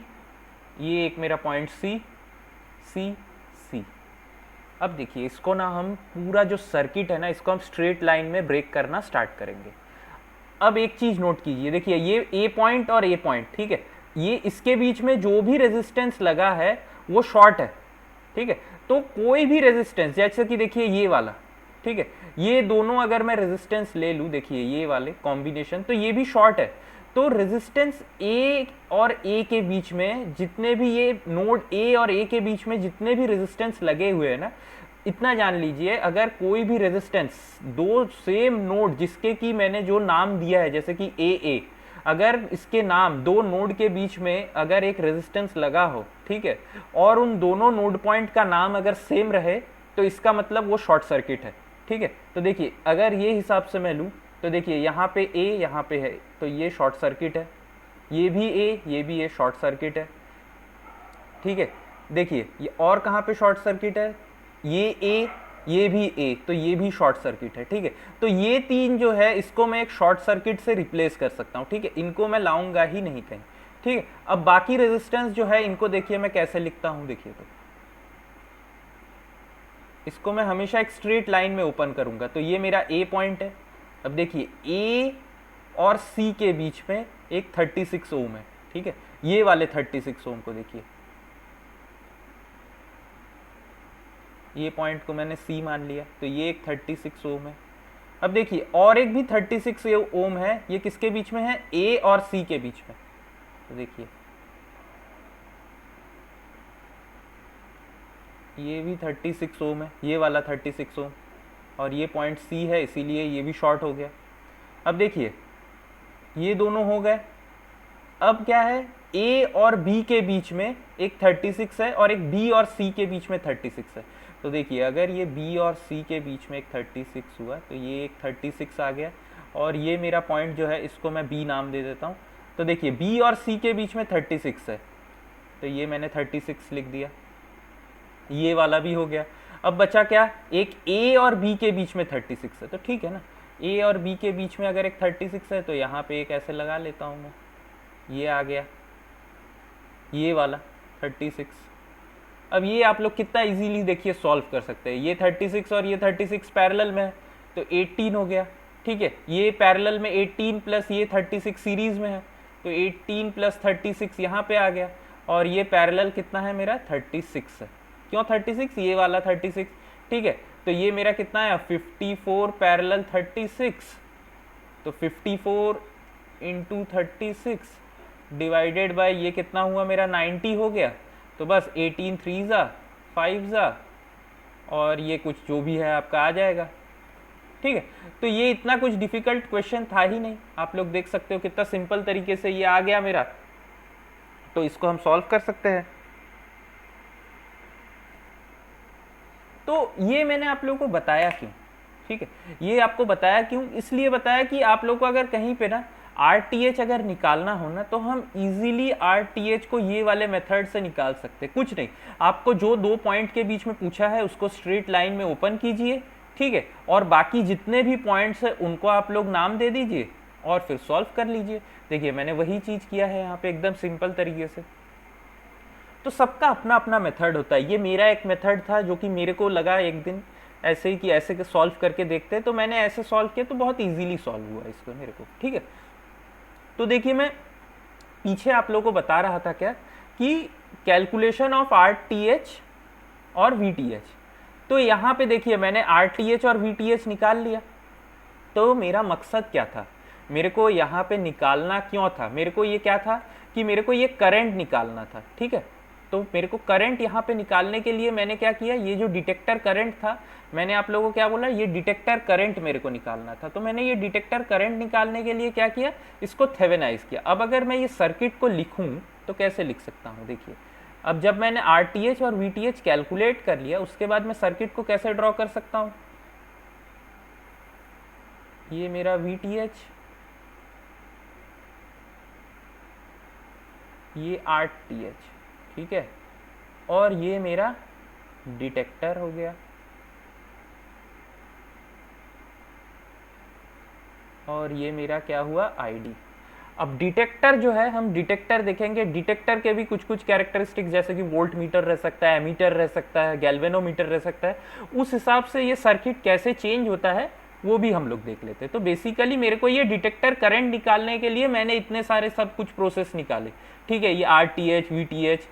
ये एक मेरा पॉइंट सी, सी, सी। अब देखिए, इसको ना हम पूरा जो सर्किट है ना, इसको हम स्ट्रेट लाइन में ब्रेक करना स्टार्ट करेंगे। अब एक चीज नोट कीजिए, देखिए ये ए पॉइंट और ए पॉइंट, ठीक है, ये इसके बीच में जो भी रेजिस्टेंस लगा है वो शॉर्ट है, ठीक है। तो कोई भी रेजिस्टेंस, जैसे कि देखिए ये वाला, ठीक है, ये दोनों अगर मैं रेजिस्टेंस ले लूँ, देखिए ये वाले कॉम्बिनेशन, तो ये भी शॉर्ट है। तो रेजिस्टेंस ए और ए के बीच में जितने भी, ये नोड ए और ए के बीच में जितने भी रेजिस्टेंस लगे हुए हैं ना, इतना जान लीजिए, अगर कोई भी रेजिस्टेंस दो सेम नोड जिसके की मैंने जो नाम दिया है, जैसे कि ए, अगर इसके नाम दो नोड के बीच में अगर एक रेजिस्टेंस लगा हो, ठीक है, और उन दोनों नोड पॉइंट का नाम अगर सेम रहे, तो इसका मतलब वो शॉर्ट सर्किट है, ठीक है। तो देखिए, अगर ये हिसाब से मैं लूँ, तो देखिए यहाँ पे ए, यहाँ पे है, तो ये शॉर्ट सर्किट है, ये भी ए, ये भी ए, शॉर्ट सर्किट है, ठीक है। देखिए, ये और कहाँ पे शॉर्ट सर्किट है, ये ए, ये भी ए, तो ये भी शॉर्ट सर्किट है, ठीक है। तो ये तीन जो है, इसको मैं एक शॉर्ट सर्किट से रिप्लेस कर सकता हूँ, ठीक है, इनको मैं लाऊंगा ही नहीं कहीं, ठीक है। अब बाकी रेजिस्टेंस जो है, इनको देखिए मैं कैसे लिखता हूँ, देखिए, तो इसको मैं हमेशा एक स्ट्रेट लाइन में ओपन करूंगा। तो ये मेरा ए पॉइंट है। अब देखिए, ए और सी के बीच में एक 36 ओम है, ठीक है। ये वाले 36 ओम को देखिए, ये पॉइंट को मैंने सी मान लिया, तो ये एक 36 ओम है। अब देखिए, और एक भी 36 ओम है, ये किसके बीच में है, ए और सी के बीच में। तो देखिए, ये भी 36 ओम है, ये वाला 36 ओम, और ये पॉइंट सी है, इसीलिए ये भी शॉर्ट हो गया। अब देखिए, ये दोनों हो गए। अब क्या है, ए और बी के बीच में एक 36 है, और एक बी और सी के बीच में 36 है। तो देखिए, अगर ये बी और सी के बीच में एक 36 हुआ, तो ये एक 36 आ गया, और ये मेरा पॉइंट जो है, इसको मैं बी नाम दे देता हूँ। तो देखिए, बी और सी के बीच में 36 है, तो ये मैंने 36 लिख दिया, ये वाला भी हो गया। अब बचा क्या, एक ए और बी के बीच में 36 है, तो ठीक है ना, ए और बी के बीच में अगर एक 36 है, तो यहाँ पे एक ऐसे लगा लेता हूँ मैं, ये आ गया, ये वाला 36। अब ये आप लोग कितना इजीली देखिए सॉल्व कर सकते हैं। ये 36 और ये 36 पैरेलल में है, तो 18 हो गया, ठीक है। ये पैरेलल में 18 प्लस ये 36 सीरीज में है, तो 18 प्लस 36 यहाँ पे आ गया, और ये पैरेलल कितना है मेरा, 36 है। क्यों 36, ये वाला 36, ठीक है। तो ये मेरा कितना है, 54 पैरेलल 36, तो 54 इंटू 36 डिवाइडेड बाय ये कितना हुआ मेरा, 90 हो गया। तो बस 18 3 जा 5 जा, और ये कुछ जो भी है आपका आ जाएगा, ठीक है। तो ये इतना कुछ डिफिकल्ट क्वेश्चन था ही नहीं, आप लोग देख सकते हो कितना सिंपल तरीके से ये आ गया मेरा। तो इसको हम सॉल्व कर सकते हैं। तो ये मैंने आप लोगों को बताया क्यों, ठीक है, ये आपको बताया क्यों, इसलिए बताया कि आप लोग को अगर कहीं पे ना RTH अगर निकालना हो ना, तो हम इजीली RTH को ये वाले मेथड से निकाल सकते हैं। कुछ नहीं, आपको जो दो पॉइंट के बीच में पूछा है उसको स्ट्रेट लाइन में ओपन कीजिए, ठीक है, और बाकी जितने भी पॉइंट्स है उनको आप लोग नाम दे दीजिए, और फिर सॉल्व कर लीजिए। देखिए, मैंने वही चीज़ किया है यहाँ पे एकदम सिंपल तरीके से। तो सबका अपना अपना मेथड होता है। ये मेरा एक मेथड था जो कि मेरे को लगा एक दिन ऐसे ही कि ऐसे सॉल्व करके देखते हैं, तो मैंने ऐसे सॉल्व किया, तो बहुत इजीली सॉल्व हुआ इसको मेरे को, ठीक है। तो देखिए मैं पीछे आप लोगों को बता रहा था क्या कि calculation of R T H और वी टी एच। तो यहाँ पे देखिए मैंने आर टी एच और वी टी एच निकाल लिया। तो मेरा मकसद क्या था, मेरे को यहाँ पे निकालना क्यों था, मेरे को ये क्या था कि मेरे को ये करंट निकालना था। ठीक है, तो मेरे को करंट यहाँ पे निकालने के लिए मैंने क्या किया, ये जो डिटेक्टर करंट था, मैंने आप लोगों को क्या बोला, ये डिटेक्टर करंट मेरे को निकालना था। तो मैंने ये डिटेक्टर करंट निकालने के लिए क्या किया, इसको थेवेनाइज किया। अब अगर मैं ये सर्किट को लिखूं तो कैसे लिख सकता हूँ, देखिए अब जब मैंने आर टी एच और वी टी एच कैलकुलेट कर लिया, उसके बाद मैं सर्किट को कैसे ड्रॉ कर सकता हूँ। ये मेरा वी टी एच, ये आर टी एच, ठीक है, और ये मेरा डिटेक्टर हो गया, और ये मेरा क्या हुआ, आईडी। अब डिटेक्टर जो है, हम डिटेक्टर देखेंगे, डिटेक्टर के भी कुछ कुछ कैरेक्टरिस्टिक्स जैसे कि वोल्ट मीटर रह सकता है, एमीटर रह सकता है, गैल्वेनोमीटर रह सकता है, उस हिसाब से ये सर्किट कैसे चेंज होता है वो भी हम लोग देख लेते हैं। तो बेसिकली मेरे को ये डिटेक्टर करंट निकालने के लिए मैंने इतने सारे सब कुछ प्रोसेस निकाले। ठीक है, ये R T H, we T H,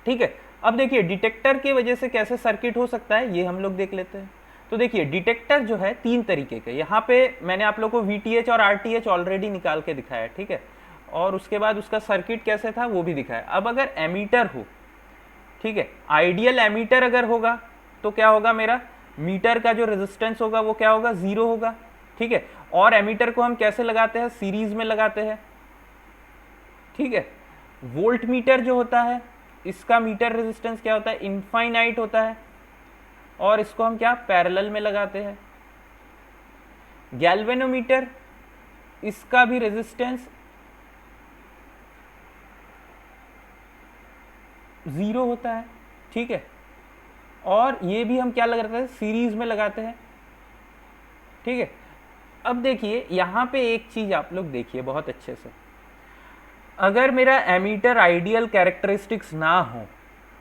ठीक है। अब देखिए डिटेक्टर की वजह से कैसे सर्किट हो सकता है ये हम लोग देख लेते हैं। तो देखिए डिटेक्टर जो है तीन तरीके के, यहाँ पे मैंने आप लोग को वीटीएच और आरटीएच ऑलरेडी निकाल के दिखाया, ठीक है, और उसके बाद उसका सर्किट कैसे था वो भी दिखाया। अब अगर एमीटर हो, ठीक है, आइडियल एमीटर अगर होगा तो क्या होगा, मेरा मीटर का जो रेजिस्टेंस होगा वो क्या होगा, 0 होगा, ठीक है। और एमीटर को हम कैसे लगाते हैं, सीरीज में लगाते हैं, ठीक है। वोल्ट मीटर जो होता है इसका मीटर रेजिस्टेंस क्या होता है, इनफाइनाइट होता है, और इसको हम क्या पैरेलल में लगाते हैं। गैल्वेनोमीटर, इसका भी रेजिस्टेंस 0 होता है, ठीक है, और ये भी हम क्या लगाते हैं, सीरीज में लगाते हैं, ठीक है। अब देखिए यहाँ पे एक चीज आप लोग देखिए बहुत अच्छे से, अगर मेरा एमीटर आइडियल कैरेक्टरिस्टिक्स ना हो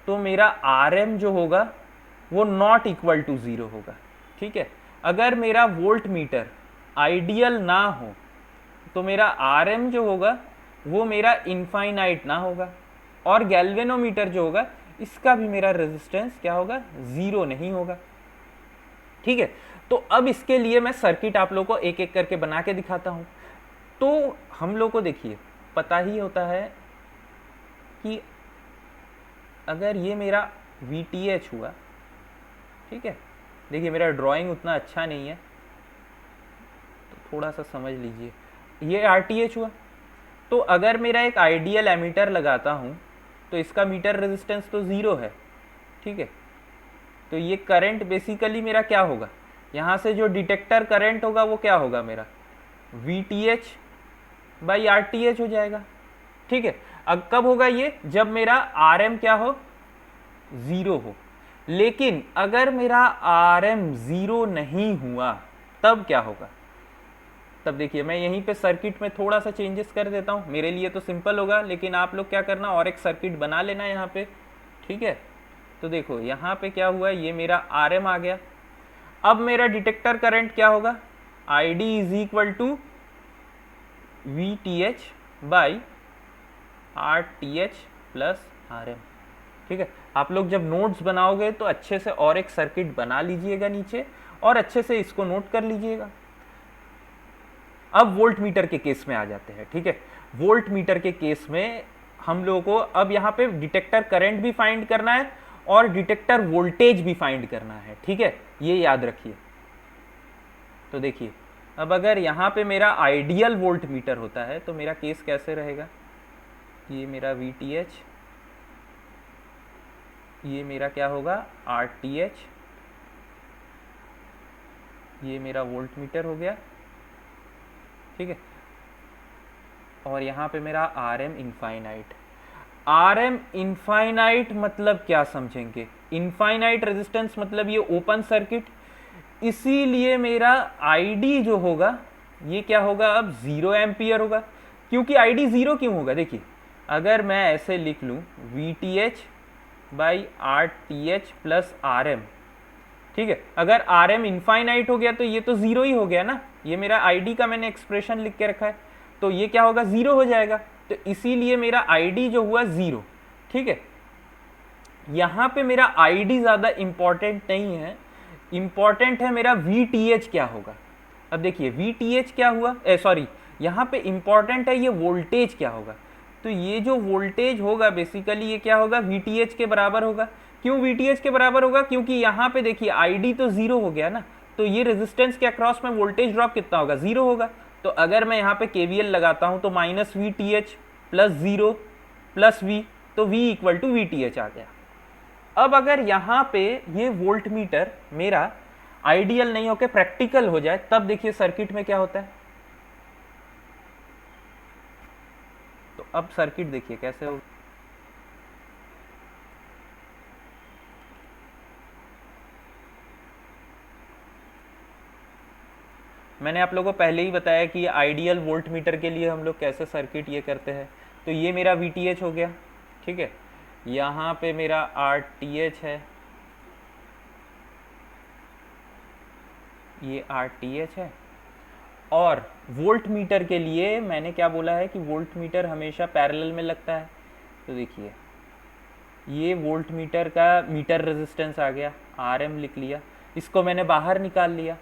तो मेरा आरएम जो होगा वो नॉट इक्वल टू 0 होगा, ठीक है। अगर मेरा वोल्ट मीटर आइडियल ना हो तो मेरा आरएम जो होगा वो मेरा इनफाइनाइट ना होगा, और गैल्वेनोमीटर जो होगा इसका भी मेरा रेजिस्टेंस क्या होगा, 0 नहीं होगा, ठीक है। तो अब इसके लिए मैं सर्किट आप लोगों को एक एक करके बना के दिखाता हूं। तो हम लोग को देखिए पता ही होता है कि अगर ये मेरा VTH हुआ, ठीक है, देखिए मेरा ड्राइंग उतना अच्छा नहीं है तो थोड़ा सा समझ लीजिए, ये RTH हुआ। तो अगर मेरा एक आइडियल एमीटर लगाता हूँ तो इसका मीटर रेजिस्टेंस तो 0 है, ठीक है। तो ये करंट बेसिकली मेरा क्या होगा, यहाँ से जो डिटेक्टर करंट होगा वो क्या होगा, मेरा VTH बाई RTH हो जाएगा, ठीक है। अब कब होगा ये, जब मेरा RM क्या हो, 0 हो। लेकिन अगर मेरा RM 0 नहीं हुआ तब क्या होगा, तब देखिए मैं यहीं पे सर्किट में थोड़ा सा चेंजेस कर देता हूँ, मेरे लिए तो सिंपल होगा, लेकिन आप लोग क्या करना, और एक सर्किट बना लेना यहाँ पे, ठीक है। तो देखो यहाँ पे क्या हुआ, ये मेरा RM आ गया। अब मेरा डिटेक्टर करंट क्या होगा, ID is equal to VTH by RTH plus RM, ठीक है। आप लोग जब नोट्स बनाओगे तो अच्छे से और एक सर्किट बना लीजिएगा नीचे, और अच्छे से इसको नोट कर लीजिएगा। अब वोल्ट मीटर के केस में आ जाते हैं, ठीक है। वोल्ट मीटर के केस में हम लोगों को अब यहाँ पे डिटेक्टर करंट भी फाइंड करना है और डिटेक्टर वोल्टेज भी फाइंड करना है, ठीक है, ये याद रखिए। तो देखिए अब अगर यहाँ पे मेरा आइडियल वोल्ट मीटर होता है तो मेरा केस कैसे रहेगा, ये मेरा VTH, ये मेरा क्या होगा RTH, ये मेरा वोल्ट मीटर हो गया, ठीक है, और यहाँ पे मेरा RM इनफाइनाइट। RM इनफाइनाइट मतलब क्या समझेंगे, इनफाइनाइट रेजिस्टेंस मतलब ये ओपन सर्किट, इसीलिए मेरा ID जो होगा ये क्या होगा, अब 0 एम्पियर होगा। क्योंकि ID 0 क्यों होगा, देखिए अगर मैं ऐसे लिख लूँ VTH by RTH plus RM, ठीक है, अगर RM इनफाइनाइट हो गया तो ये तो 0 ही हो गया ना, ये मेरा ID का मैंने एक्सप्रेशन लिख के रखा है। तो ये क्या होगा, 0 हो जाएगा। तो इसीलिए मेरा ID जो हुआ 0। ठीक है, यहाँ पे मेरा ID ज़्यादा इंपॉर्टेंट नहीं है, इंपॉर्टेंट है मेरा VTH क्या होगा। अब देखिए VTH क्या हुआ, सॉरी, यहाँ पे इंपॉर्टेंट है ये वोल्टेज क्या होगा। तो ये जो वोल्टेज होगा बेसिकली ये क्या होगा, VTH के बराबर होगा। क्यों VTH के बराबर होगा, क्योंकि यहाँ पे देखिए ID तो 0 हो गया ना, तो ये रेजिस्टेंस के अक्रॉस में वोल्टेज ड्रॉप कितना होगा, 0 होगा। तो अगर मैं यहाँ पे KVL लगाता हूँ तो -VTH प्लस 0 प्लस V, तो V इक्वल टू VTH आ गया। अब अगर यहाँ पे ये वोल्ट मीटर मेरा आइडियल नहीं होकर प्रैक्टिकल हो जाए, तब देखिए सर्किट में क्या होता है। तो अब सर्किट देखिए कैसे होगा। मैंने आप लोगों को पहले ही बताया कि आइडियल वोल्ट मीटर के लिए हम लोग कैसे सर्किट ये करते हैं। तो ये मेरा VTH हो गया, ठीक है, यहाँ पे मेरा RTH है, ये RTH है। और वोल्ट मीटर के लिए मैंने क्या बोला है कि वोल्ट मीटर हमेशा पैरेलल में लगता है। तो देखिए ये वोल्ट मीटर का मीटर रेजिस्टेंस आ गया, RM लिख लिया, इसको मैंने बाहर निकाल लिया।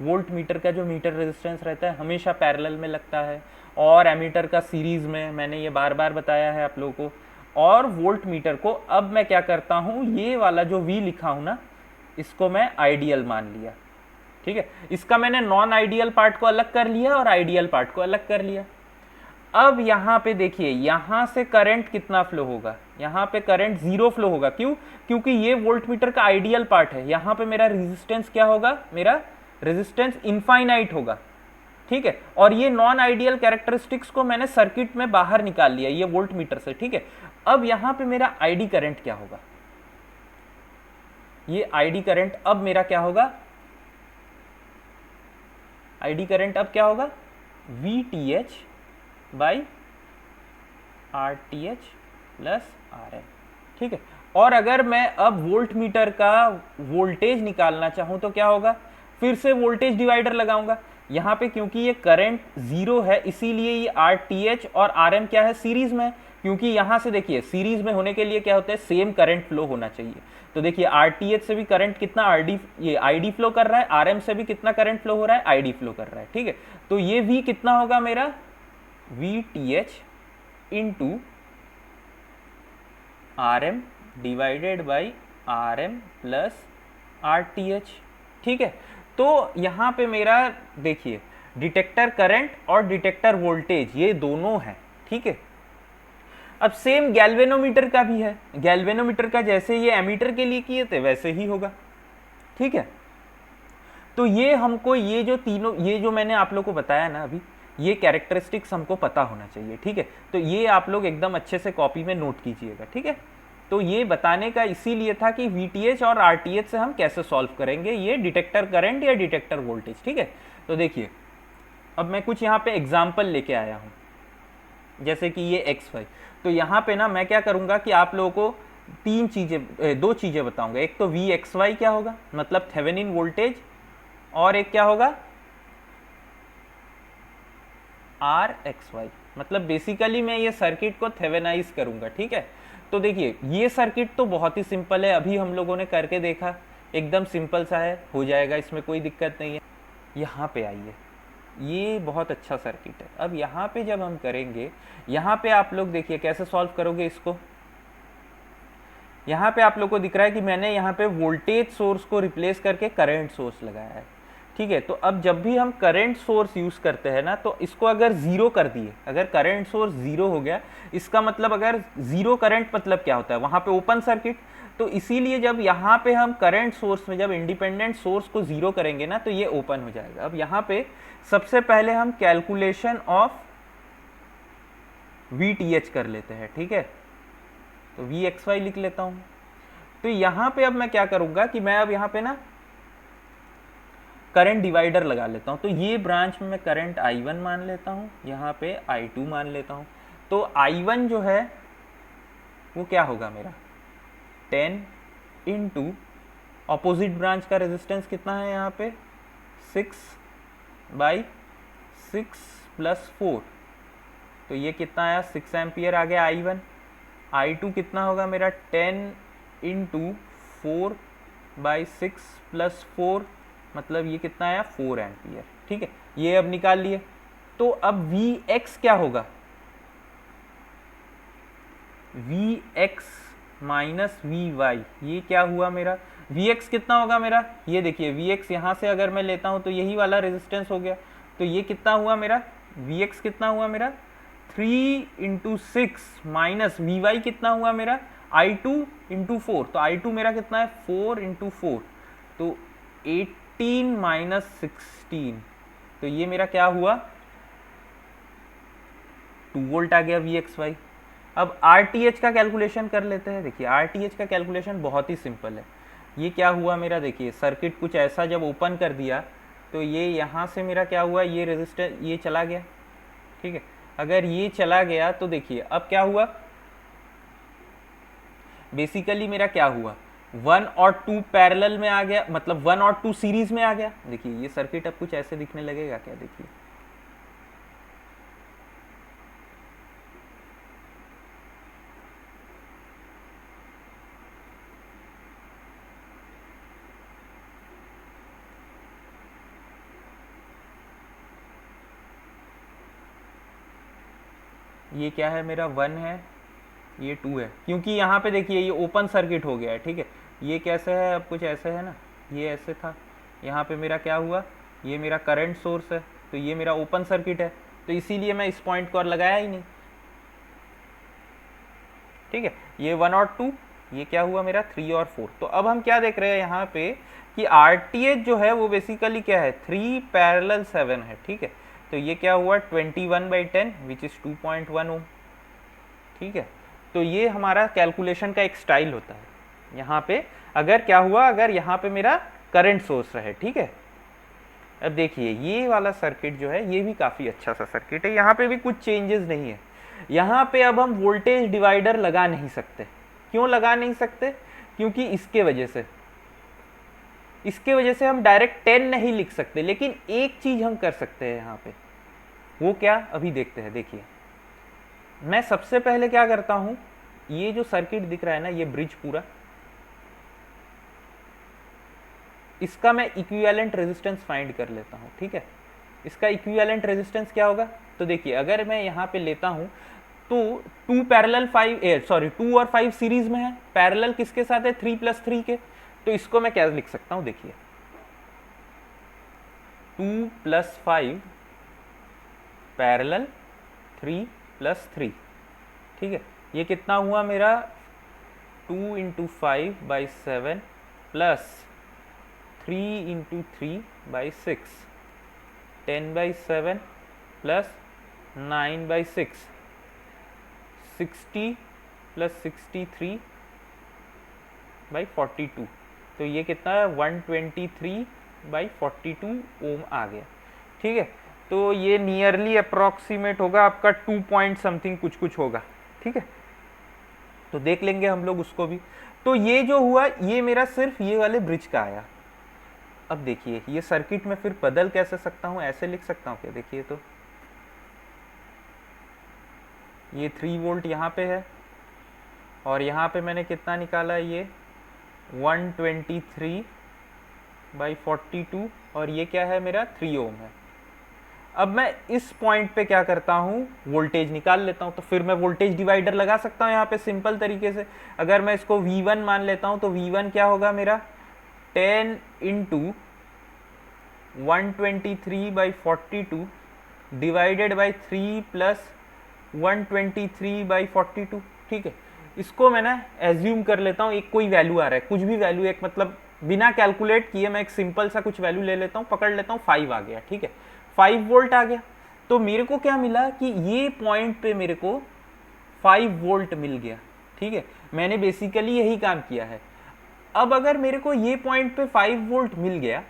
वोल्ट मीटर का जो मीटर रेजिस्टेंस रहता है हमेशा पैरेलल में लगता है, और एमीटर का सीरीज़ में, मैंने ये बार बार बताया है आप लोगों को। और वोल्ट मीटर को अब मैं क्या करता हूँ, ये वाला जो V लिखा हूँ ना, इसको मैं आइडियल मान लिया। ठीक है, इसका मैंने नॉन आइडियल पार्ट को अलग कर लिया और आइडियल पार्ट को अलग कर लिया। अब यहाँ पे देखिए यहाँ से करंट कितना फ्लो होगा, यहाँ पे करंट 0 फ्लो होगा। क्यों, क्योंकि ये वोल्ट मीटर का आइडियल पार्ट है। यहाँ पे मेरा रेजिस्टेंस क्या होगा, मेरा रेजिस्टेंस इनफाइनाइट होगा। ठीक है, और ये नॉन आइडियल कैरेक्टरिस्टिक्स को मैंने सर्किट में बाहर निकाल लिया ये वोल्ट मीटर से। ठीक है, अब यहाँ पे मेरा ID करंट क्या होगा, ये ID करंट अब मेरा क्या होगा, ID करंट अब क्या होगा, VTH by RTH plus RM। ठीक है, और अगर मैं अब वोल्ट मीटर का वोल्टेज निकालना चाहूं तो क्या होगा, फिर से वोल्टेज डिवाइडर लगाऊंगा। यहाँ पे क्योंकि ये करंट 0 है इसीलिए ये RTH और RM क्या है, सीरीज में। क्योंकि यहाँ से देखिए सीरीज में होने के लिए क्या होता है, सेम करंट फ्लो होना चाहिए। तो देखिए RTH से भी करंट कितना ये ID फ्लो कर रहा है, RM से भी कितना करंट फ्लो हो रहा है, ID फ्लो कर रहा है। ठीक है, तो ये V कितना होगा मेरा, VTH into RM divided by RM plus RTH। ठीक है, तो यहाँ पे मेरा देखिए डिटेक्टर करंट और डिटेक्टर वोल्टेज ये दोनों हैं। ठीक है, अब सेम गैल्वेनोमीटर का भी है, गैल्वेनोमीटर का जैसे ये एमीटर के लिए किए थे वैसे ही होगा। ठीक है, तो ये हमको ये जो तीनों, ये जो मैंने आप लोग को बताया ना अभी, ये कैरेक्टरिस्टिक्स हमको पता होना चाहिए। ठीक है, तो ये आप लोग एकदम अच्छे से कॉपी में नोट कीजिएगा। ठीक है, तो ये बताने का इसीलिए था कि VTH और RTH से हम कैसे सॉल्व करेंगे ये डिटेक्टर करंट या डिटेक्टर वोल्टेज। ठीक है, तो देखिए अब मैं कुछ यहाँ पे एग्जाम्पल लेके आया हूँ, जैसे कि ये XY। तो यहाँ पे ना मैं क्या करूँगा कि आप लोगों को दो चीज़ें बताऊँगा। एक तो VXY क्या होगा, मतलब थेवेनिन वोल्टेज, और एक क्या होगा RXY, मतलब बेसिकली मैं ये सर्किट को थेवेनाइज करूँगा। ठीक है, तो देखिए ये सर्किट तो बहुत ही सिंपल है, अभी हम लोगों ने करके देखा, एकदम सिंपल सा है, हो जाएगा, इसमें कोई दिक्कत नहीं है। यहाँ पे आइए, ये बहुत अच्छा सर्किट है। अब यहाँ पे जब हम करेंगे, यहाँ पे आप लोग देखिए कैसे सॉल्व करोगे इसको। यहाँ पे आप लोग को दिख रहा है कि मैंने यहाँ पे वोल्टेज सोर्स को रिप्लेस करके करंट सोर्स लगाया है। ठीक है, तो अब जब भी हम करंट सोर्स यूज़ करते हैं ना, तो इसको अगर 0 कर दिए, अगर करंट सोर्स 0 हो गया, इसका मतलब अगर 0 करंट मतलब क्या होता है, वहाँ पे ओपन सर्किट। तो इसीलिए जब यहाँ पे हम करंट सोर्स में जब इंडिपेंडेंट सोर्स को 0 करेंगे ना, तो ये ओपन हो जाएगा। अब यहाँ पे सबसे पहले हम कैलकुलेशन ऑफ VTH कर लेते हैं। ठीक है, तो VXY लिख लेता हूँ। तो यहाँ पे अब मैं क्या करूँगा कि मैं अब यहाँ पे ना करंट डिवाइडर लगा लेता हूँ। तो ये ब्रांच में मैं करंट I1 मान लेता हूँ, यहाँ पे I2 मान लेता हूँ। तो I1 जो है वो क्या होगा मेरा 10 इंटू ऑपोजिट ब्रांच का रेजिस्टेंस कितना है यहाँ पे 6 बाई 6 प्लस 4, तो ये कितना आया 6 एम्पियर आ गया I1। I2 कितना होगा मेरा 10 इंटू 4/6 प्लस 4, मतलब ये कितना आया 4 एम्पियर। ठीक है, ये अब निकाल लिए। तो अब Vx क्या होगा, Vx माइनस Vy, ये क्या हुआ मेरा, Vx कितना होगा मेरा, ये देखिए Vx यहाँ से अगर मैं लेता हूँ तो यही वाला रेजिस्टेंस हो गया, तो ये कितना हुआ मेरा, Vx कितना हुआ मेरा 3 इंटू 6 माइनस Vy कितना हुआ मेरा I2 इंटू 4, तो I2 मेरा कितना है 4 इंटू 4, तो 18 माइनस 16, तो ये मेरा क्या हुआ 2 वोल्ट आ गया Vxy। अब RTh का कैलकुलेशन कर लेते हैं। देखिए RTh का कैलकुलेशन बहुत ही सिंपल है। ये क्या हुआ मेरा, देखिए सर्किट कुछ ऐसा जब ओपन कर दिया तो ये यहाँ से मेरा क्या हुआ, ये रेजिस्टर ये चला गया। ठीक है, अगर ये चला गया तो देखिए अब क्या हुआ, बेसिकली मेरा क्या हुआ 1 और 2 पैरेलल में आ गया, मतलब 1 और 2 सीरीज में आ गया। देखिए ये सर्किट अब कुछ ऐसे दिखने लगेगा क्या, देखिए ये क्या है मेरा 1 है, ये 2 है, क्योंकि यहाँ पे देखिए ये ओपन सर्किट हो गया है। ठीक है, ये कैसे है, अब कुछ ऐसे है ना, ये ऐसे था, यहाँ पे मेरा क्या हुआ, ये मेरा करंट सोर्स है, तो ये मेरा ओपन सर्किट है, तो इसीलिए मैं इस पॉइंट को और लगाया ही नहीं। ठीक है, ये 1 और 2, ये क्या हुआ मेरा 3 और 4। तो अब हम क्या देख रहे हैं यहाँ पे कि RTh जो है वो बेसिकली क्या है 3 पैरेलल 7 है। ठीक है, तो ये क्या हुआ 21/10 विच इज 2.1 ओम। ठीक है, तो ये हमारा कैलकुलेशन का एक स्टाइल होता है। यहाँ पे अगर क्या हुआ, अगर यहाँ पे मेरा करंट सोर्स रहे। ठीक है, अब देखिए ये वाला सर्किट जो है ये भी काफ़ी अच्छा सा सर्किट है, यहाँ पे भी कुछ चेंजेस नहीं है। यहाँ पे अब हम वोल्टेज डिवाइडर लगा नहीं सकते। क्यों लगा नहीं सकते, क्योंकि इसके वजह से हम डायरेक्ट 10 नहीं लिख सकते, लेकिन एक चीज हम कर सकते हैं यहाँ पे, वो क्या अभी देखते हैं। देखिए मैं सबसे पहले क्या करता हूं, ये जो सर्किट दिख रहा है ना, ये ब्रिज पूरा, इसका मैं इक्विवेलेंट रेजिस्टेंस फाइंड कर लेता हूं। ठीक है, इसका इक्विवेलेंट रेजिस्टेंस क्या होगा, तो देखिए अगर मैं यहाँ पे लेता हूं तो 2 और 5 सीरीज में है, पैरेलल किसके साथ है 3 + 3 के, तो इसको मैं क्या लिख सकता हूं, देखिए 2 + 5 पैरेलल 3 + 3। ठीक है, ये कितना हुआ मेरा 2 × 5/7 प्लस 3 × 3/6, 10/7 प्लस 9/6, 60 + 63/42, तो ये कितना है 123/42 ओम आ गया। ठीक है, तो ये नियरली अप्रॉक्सीमेट होगा आपका 2 पॉइंट समथिंग कुछ होगा। ठीक है, तो देख लेंगे हम लोग उसको भी। तो ये जो हुआ ये मेरा सिर्फ ये वाले ब्रिज का आया। अब देखिए ये सर्किट में फिर बदल कैसे सकता हूँ, ऐसे लिख सकता हूँ क्या, देखिए तो ये 3 वोल्ट यहाँ पे है और यहाँ पे मैंने कितना निकाला, ये 123/42 और ये क्या है मेरा 3 ओम है। अब मैं इस पॉइंट पे क्या करता हूँ, वोल्टेज निकाल लेता हूँ। तो फिर मैं वोल्टेज डिवाइडर लगा सकता हूँ यहाँ पे सिंपल तरीके से। अगर मैं इसको V1 मान लेता हूँ तो V1 क्या होगा मेरा 10 × 123/42 डिवाइडेड बाई 3 + 123/42। ठीक है, इसको मैं ना एज्यूम कर लेता हूँ, एक कोई वैल्यू आ रहा है, कुछ भी वैल्यू, एक मतलब बिना कैलकुलेट किए मैं एक सिंपल सा कुछ वैल्यू ले लेता हूँ, पकड़ लेता हूँ 5 आ गया। ठीक है, 5 वोल्ट आ गया। तो मेरे को क्या मिला कि ये पॉइंट पे मेरे को 5 वोल्ट मिल गया। ठीक है, मैंने बेसिकली यही काम किया है। अब अगर मेरे को ये पॉइंट पे 5 वोल्ट मिल गया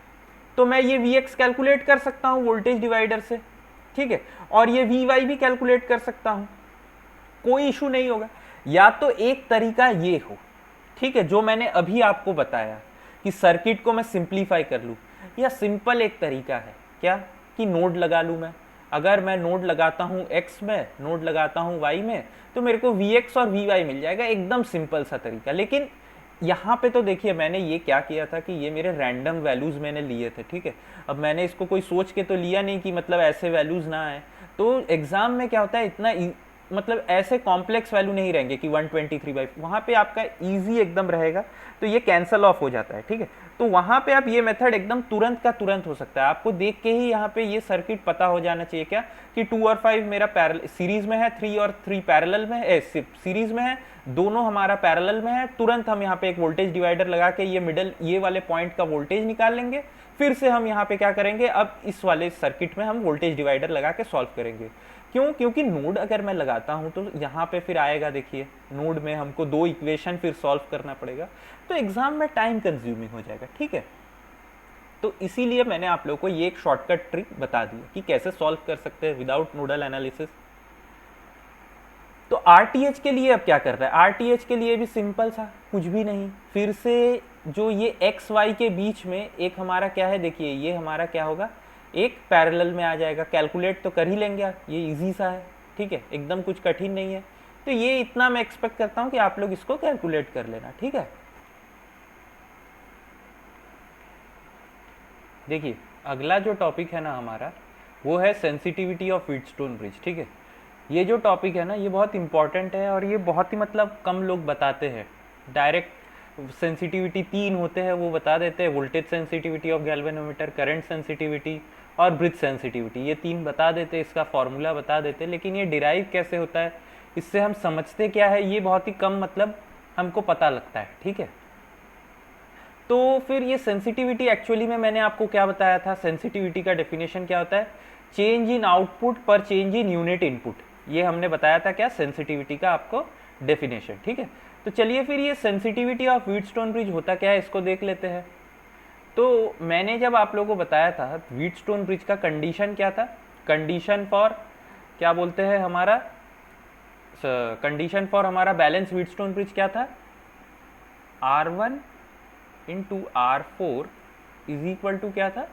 तो मैं ये Vx कैलकुलेट कर सकता हूँ वोल्टेज डिवाइडर से। ठीक है, और ये Vy भी कैलकुलेट कर सकता हूँ, कोई इशू नहीं होगा। या तो एक तरीका ये हो, ठीक है, जो मैंने अभी आपको बताया कि सर्किट को मैं सिंप्लीफाई कर लूँ, या सिंपल एक तरीका है क्या कि नोड लगा लूँ मैं। अगर मैं नोड लगाता हूँ x में, नोड लगाता हूँ y में, तो मेरे को vx और vy मिल जाएगा, एकदम सिंपल सा तरीका। लेकिन यहाँ पे तो देखिए मैंने ये क्या किया था कि ये मेरे रैंडम वैल्यूज़ मैंने लिए थे, ठीक है। अब मैंने इसको कोई सोच के तो लिया नहीं कि मतलब ऐसे वैल्यूज़ ना आए। तो एग्ज़ाम में क्या होता है, इतना मतलब ऐसे कॉम्प्लेक्स वैल्यू नहीं रहेंगे कि 123/, वहाँ पे आपका ईजी एकदम रहेगा, तो ये कैंसल ऑफ हो जाता है, ठीक है। तो वहाँ पे आप ये मेथड एकदम तुरंत का तुरंत हो सकता है, आपको देख के ही यहाँ पे ये सर्किट पता हो जाना चाहिए क्या कि 2 और 5 मेरा सीरीज में है, 3 और 3 पैरेलल में है, सीरीज में है, दोनों हमारा पैरेलल में है। तुरंत हम यहाँ पे एक वोल्टेज डिवाइडर लगा के ये मिडल ये वाले पॉइंट का वोल्टेज निकाल लेंगे। फिर से हम यहाँ पे क्या करेंगे, अब इस वाले सर्किट में हम वोल्टेज डिवाइडर लगा के सॉल्व करेंगे। क्यों? क्योंकि नोड अगर मैं लगाता हूं तो यहाँ पे फिर आएगा, देखिए नोड में हमको 2 इक्वेशन फिर सॉल्व करना पड़ेगा, तो एग्जाम में टाइम कंज्यूमिंग हो जाएगा, ठीक है। तो इसीलिए मैंने आप लोगों को ये एक शॉर्टकट ट्रिक बता दी कि कैसे सॉल्व कर सकते हैं विदाउट नोडल एनालिसिस। तो आरटीएच के लिए अब क्या कर रहा है, आरटीएच के लिए भी सिंपल सा, कुछ भी नहीं, फिर से जो ये एक्स वाई के बीच में एक हमारा क्या है, देखिए ये हमारा क्या होगा, एक पैरेलल में आ जाएगा। कैलकुलेट तो कर ही लेंगे आप, ये इजी सा है, ठीक है, एकदम कुछ कठिन नहीं है। तो ये इतना मैं एक्सपेक्ट करता हूँ कि आप लोग इसको कैलकुलेट कर लेना, ठीक है। देखिए अगला जो टॉपिक है ना हमारा, वो है सेंसिटिविटी ऑफ व्हीटस्टोन ब्रिज, ठीक है। ये जो टॉपिक है ना ये बहुत इंपॉर्टेंट है और ये बहुत ही मतलब कम लोग बताते हैं। डायरेक्ट सेंसिटिविटी 3 होते हैं वो बता देते हैं, voltage sensitivity of galvanometer, current sensitivity और ब्रिज सेंसिटिविटी, ये 3 बता देते, इसका फॉर्मूला बता देते, लेकिन ये डिराइव कैसे होता है, इससे हम समझते क्या है, ये बहुत ही कम मतलब हमको पता लगता है, ठीक है। तो फिर ये सेंसिटिविटी एक्चुअली में मैंने आपको क्या बताया था, सेंसिटिविटी का डेफिनेशन क्या होता है, चेंज इन आउटपुट पर चेंज इन यूनिट इनपुट, ये हमने बताया था क्या सेंसिटिविटी का आपको डेफिनेशन, ठीक है। तो चलिए फिर ये सेंसिटिविटी ऑफ व्हीटस्टोन ब्रिज होता क्या है इसको देख लेते हैं। तो मैंने जब आप लोगों को बताया था व्हीटस्टोन ब्रिज का कंडीशन क्या था, कंडीशन फॉर क्या बोलते हैं हमारा, कंडीशन फॉर हमारा बैलेंस व्हीटस्टोन ब्रिज क्या था, R1 into R4 is equal to क्या था,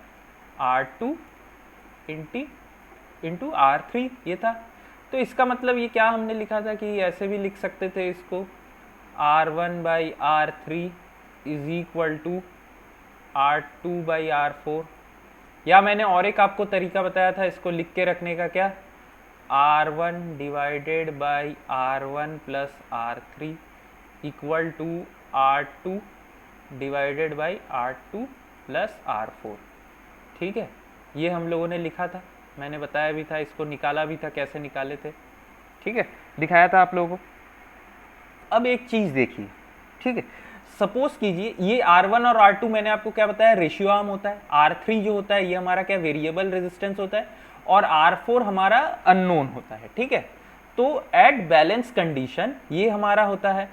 R2 इंटू R3, ये था। तो इसका मतलब ये क्या हमने लिखा था कि ऐसे भी लिख सकते थे इसको, R1/R3 is equal to R2/R4, या मैंने और एक आपको तरीका बताया था इसको लिख के रखने का, क्या, R1 divided by R1 plus R3 equal to R2 divided by R2 plus R4, ठीक है। ये हम लोगों ने लिखा था, मैंने बताया भी था, इसको निकाला भी था, कैसे निकाले थे, ठीक है, दिखाया था आप लोगों को। अब एक चीज़ देखिए, ठीक है, सपोज कीजिए ये R1 और R2 मैंने आपको क्या बताया, रेशियो आर्म होता है, R3 जो होता है ये हमारा क्या वेरिएबल रेजिस्टेंस होता है, और R4 हमारा अननोन होता है, ठीक है। तो एट बैलेंस कंडीशन ये हमारा होता है।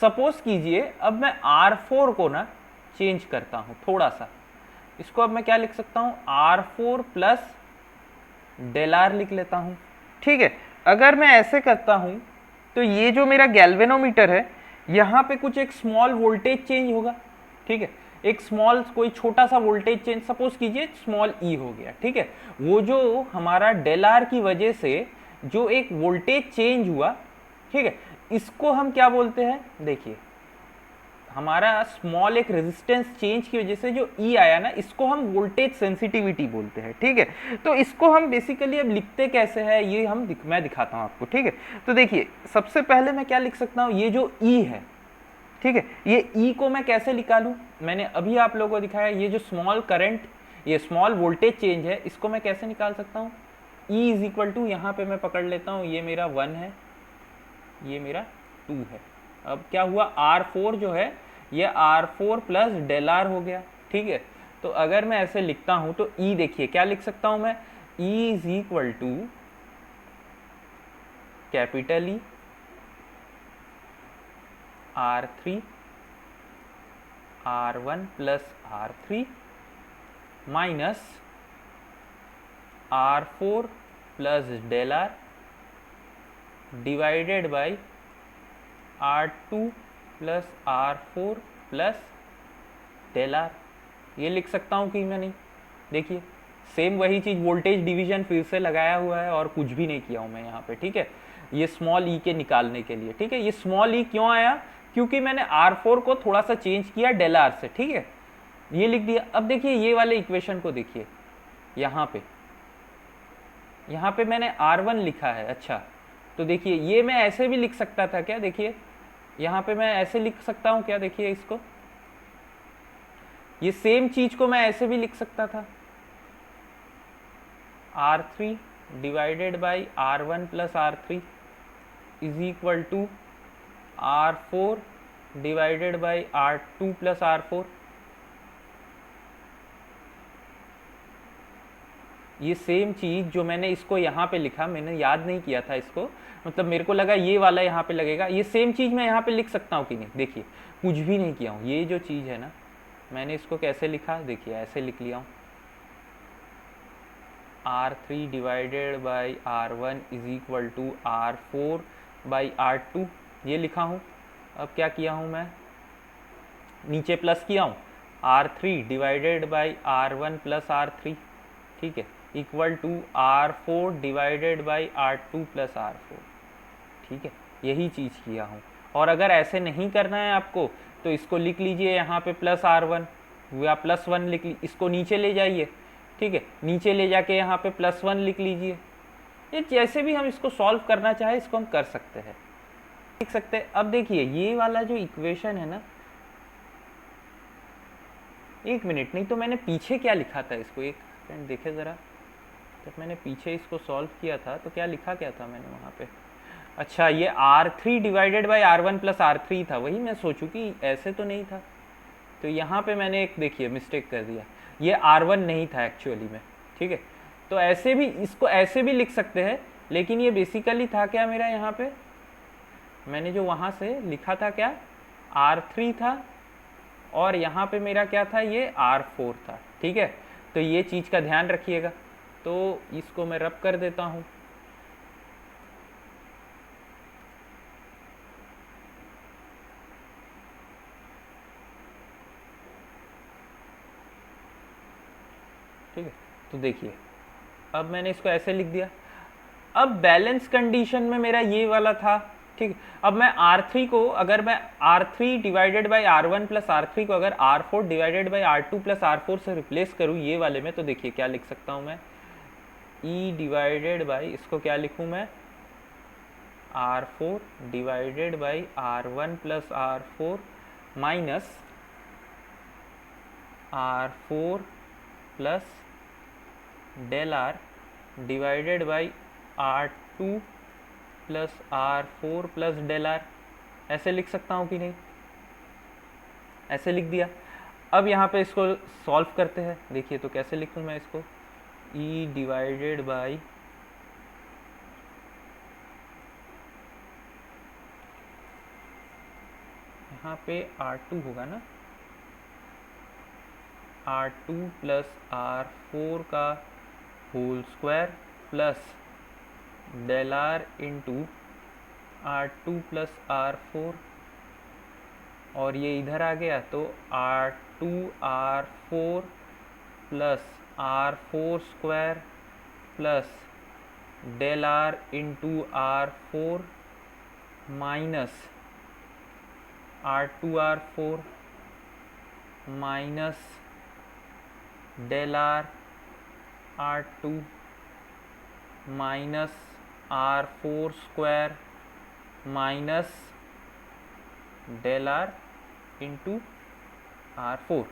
सपोज कीजिए अब मैं R4 को ना चेंज करता हूं थोड़ा सा, इसको अब मैं क्या लिख सकता हूं, R4 प्लस डेल आर लिख लेता हूं, ठीक है। अगर मैं ऐसे करता हूं तो ये जो मेरा गैल्वेनोमीटर है यहाँ पे कुछ एक स्मॉल वोल्टेज चेंज होगा, ठीक है, एक स्मॉल कोई छोटा सा वोल्टेज चेंज, सपोज कीजिए स्मॉल ई हो गया, ठीक है। वो जो हमारा डेल आर की वजह से जो एक वोल्टेज चेंज हुआ, ठीक है, इसको हम क्या बोलते हैं, देखिए हमारा स्मॉल एक रेजिस्टेंस चेंज की वजह से जो ई आया ना, इसको हम वोल्टेज सेंसिटिविटी बोलते हैं, ठीक है। तो इसको हम बेसिकली अब लिखते कैसे हैं ये मैं दिखाता हूं आपको, ठीक है। तो देखिए सबसे पहले मैं क्या लिख सकता हूं, ये जो ई है, ठीक है, ये ई को मैं कैसे निकालूं, मैंने अभी आप लोगों को दिखाया, ये जो स्मॉल करंट, ये स्मॉल वोल्टेज चेंज है, इसको मैं कैसे निकाल सकता हूं, ई इज इक्वल टू, यहाँ पे मैं पकड़ लेता हूँ, ये मेरा 1 है, ये मेरा 2 है। अब क्या हुआ, R4 जो है ये R4 प्लस डेल आर हो गया, ठीक है। तो अगर मैं ऐसे लिखता हूं तो E देखिए क्या लिख सकता हूं मैं, E is equal to capital E R3 R1 plus R3 minus R4 plus del R divided by R2 plus R4 plus del R, ये लिख सकता हूँ कि मैं नहीं, देखिए सेम वही चीज़, वोल्टेज डिवीजन फिर से लगाया हुआ है और कुछ भी नहीं किया हूँ मैं यहाँ पे, ठीक है। ये स्मॉल ई के निकालने के लिए, ठीक है। ये स्मॉल ई क्यों आया, क्योंकि मैंने R4 को थोड़ा सा चेंज किया डेल आर से, ठीक है, ये लिख दिया। अब देखिए ये वाले इक्वेशन को देखिए, यहाँ पे मैंने R1 लिखा है, अच्छा तो देखिए ये मैं ऐसे भी लिख सकता था क्या, देखिए यहाँ पे मैं ऐसे लिख सकता हूँ क्या, देखिए इसको, ये सेम चीज को मैं ऐसे भी लिख सकता था, R3 divided by R1 plus R3 is equal to R4 divided by R2 plus R4। ये सेम चीज़ जो मैंने इसको यहाँ पे लिखा, मैंने याद नहीं किया था इसको, मतलब मेरे को लगा ये वाला यहाँ पे लगेगा, ये सेम चीज़ मैं यहाँ पे लिख सकता हूँ कि नहीं, देखिए कुछ भी नहीं किया हूँ। ये जो चीज़ है ना, मैंने इसको कैसे लिखा, देखिए ऐसे लिख लिया हूँ, R3 divided by R1 is equal to R4 by R2, ये लिखा हूँ। अब क्या किया हूँ मैं, नीचे प्लस किया हूँ, R3 divided by R1 plus R3, ठीक है, equal to R4 divided by R2 plus R4, ठीक है, यही चीज़ किया हूँ। और अगर ऐसे नहीं करना है आपको तो इसको लिख लीजिए यहाँ पे प्लस R1 या प्लस 1 लिख ली, इसको नीचे ले जाइए, ठीक है, नीचे ले जाके यहाँ पे प्लस 1 लिख लीजिए। ये जैसे भी हम इसको सॉल्व करना चाहे इसको हम कर सकते हैं, लिख सकते हैं। अब देखिए ये वाला जो इक्वेशन है ना, एक मिनट, नहीं तो मैंने पीछे क्या लिखा था इसको, एक फ्रेंड देखे ज़रा, जब मैंने पीछे इसको सॉल्व किया था तो क्या लिखा क्या था मैंने वहाँ पे, अच्छा ये R3 divided by R1 plus R3 था, वही मैं सोचूं कि ऐसे तो नहीं था, तो यहाँ पे मैंने एक देखिए मिस्टेक कर दिया, ये R1 नहीं था एक्चुअली में, ठीक है। तो ऐसे भी इसको ऐसे भी लिख सकते हैं, लेकिन ये बेसिकली था क्या मेरा, यहाँ पे मैंने जो वहाँ से लिखा था क्या, R3 था, और यहाँ पे मेरा क्या था, ये R4 था, ठीक है। तो ये चीज़ का ध्यान रखिएगा। तो इसको मैं रब कर देता हूँ, ठीक है। तो देखिए अब मैंने इसको ऐसे लिख दिया। अब बैलेंस कंडीशन में मेरा ये वाला था, ठीक। अब मैं R3 को, अगर मैं R3 divided by R1 plus R3 को अगर R4 divided by R2 plus R4 से रिप्लेस करूँ ये वाले में, तो देखिए क्या लिख सकता हूँ मैं, E डिवाइडेड बाई, इसको क्या लिखूँ मैं, R4 divided by R1 plus R4 minus R4 plus del R divided by R2 plus R4 plus del R, ऐसे लिख सकता हूँ कि नहीं, ऐसे लिख दिया। अब यहाँ पे इसको सॉल्व करते हैं, देखिए तो कैसे लिखूँ मैं इसको, E डिवाइडेड बाई यहाँ पे R2 होगा ना, R2 प्लस R4 का whole square plus del R into R2 plus R4, और ये इधर आ गया तो R2 R4 plus R4 square plus del R into R4 minus R2 R4 minus del R R2 minus R4 square minus del R into R4,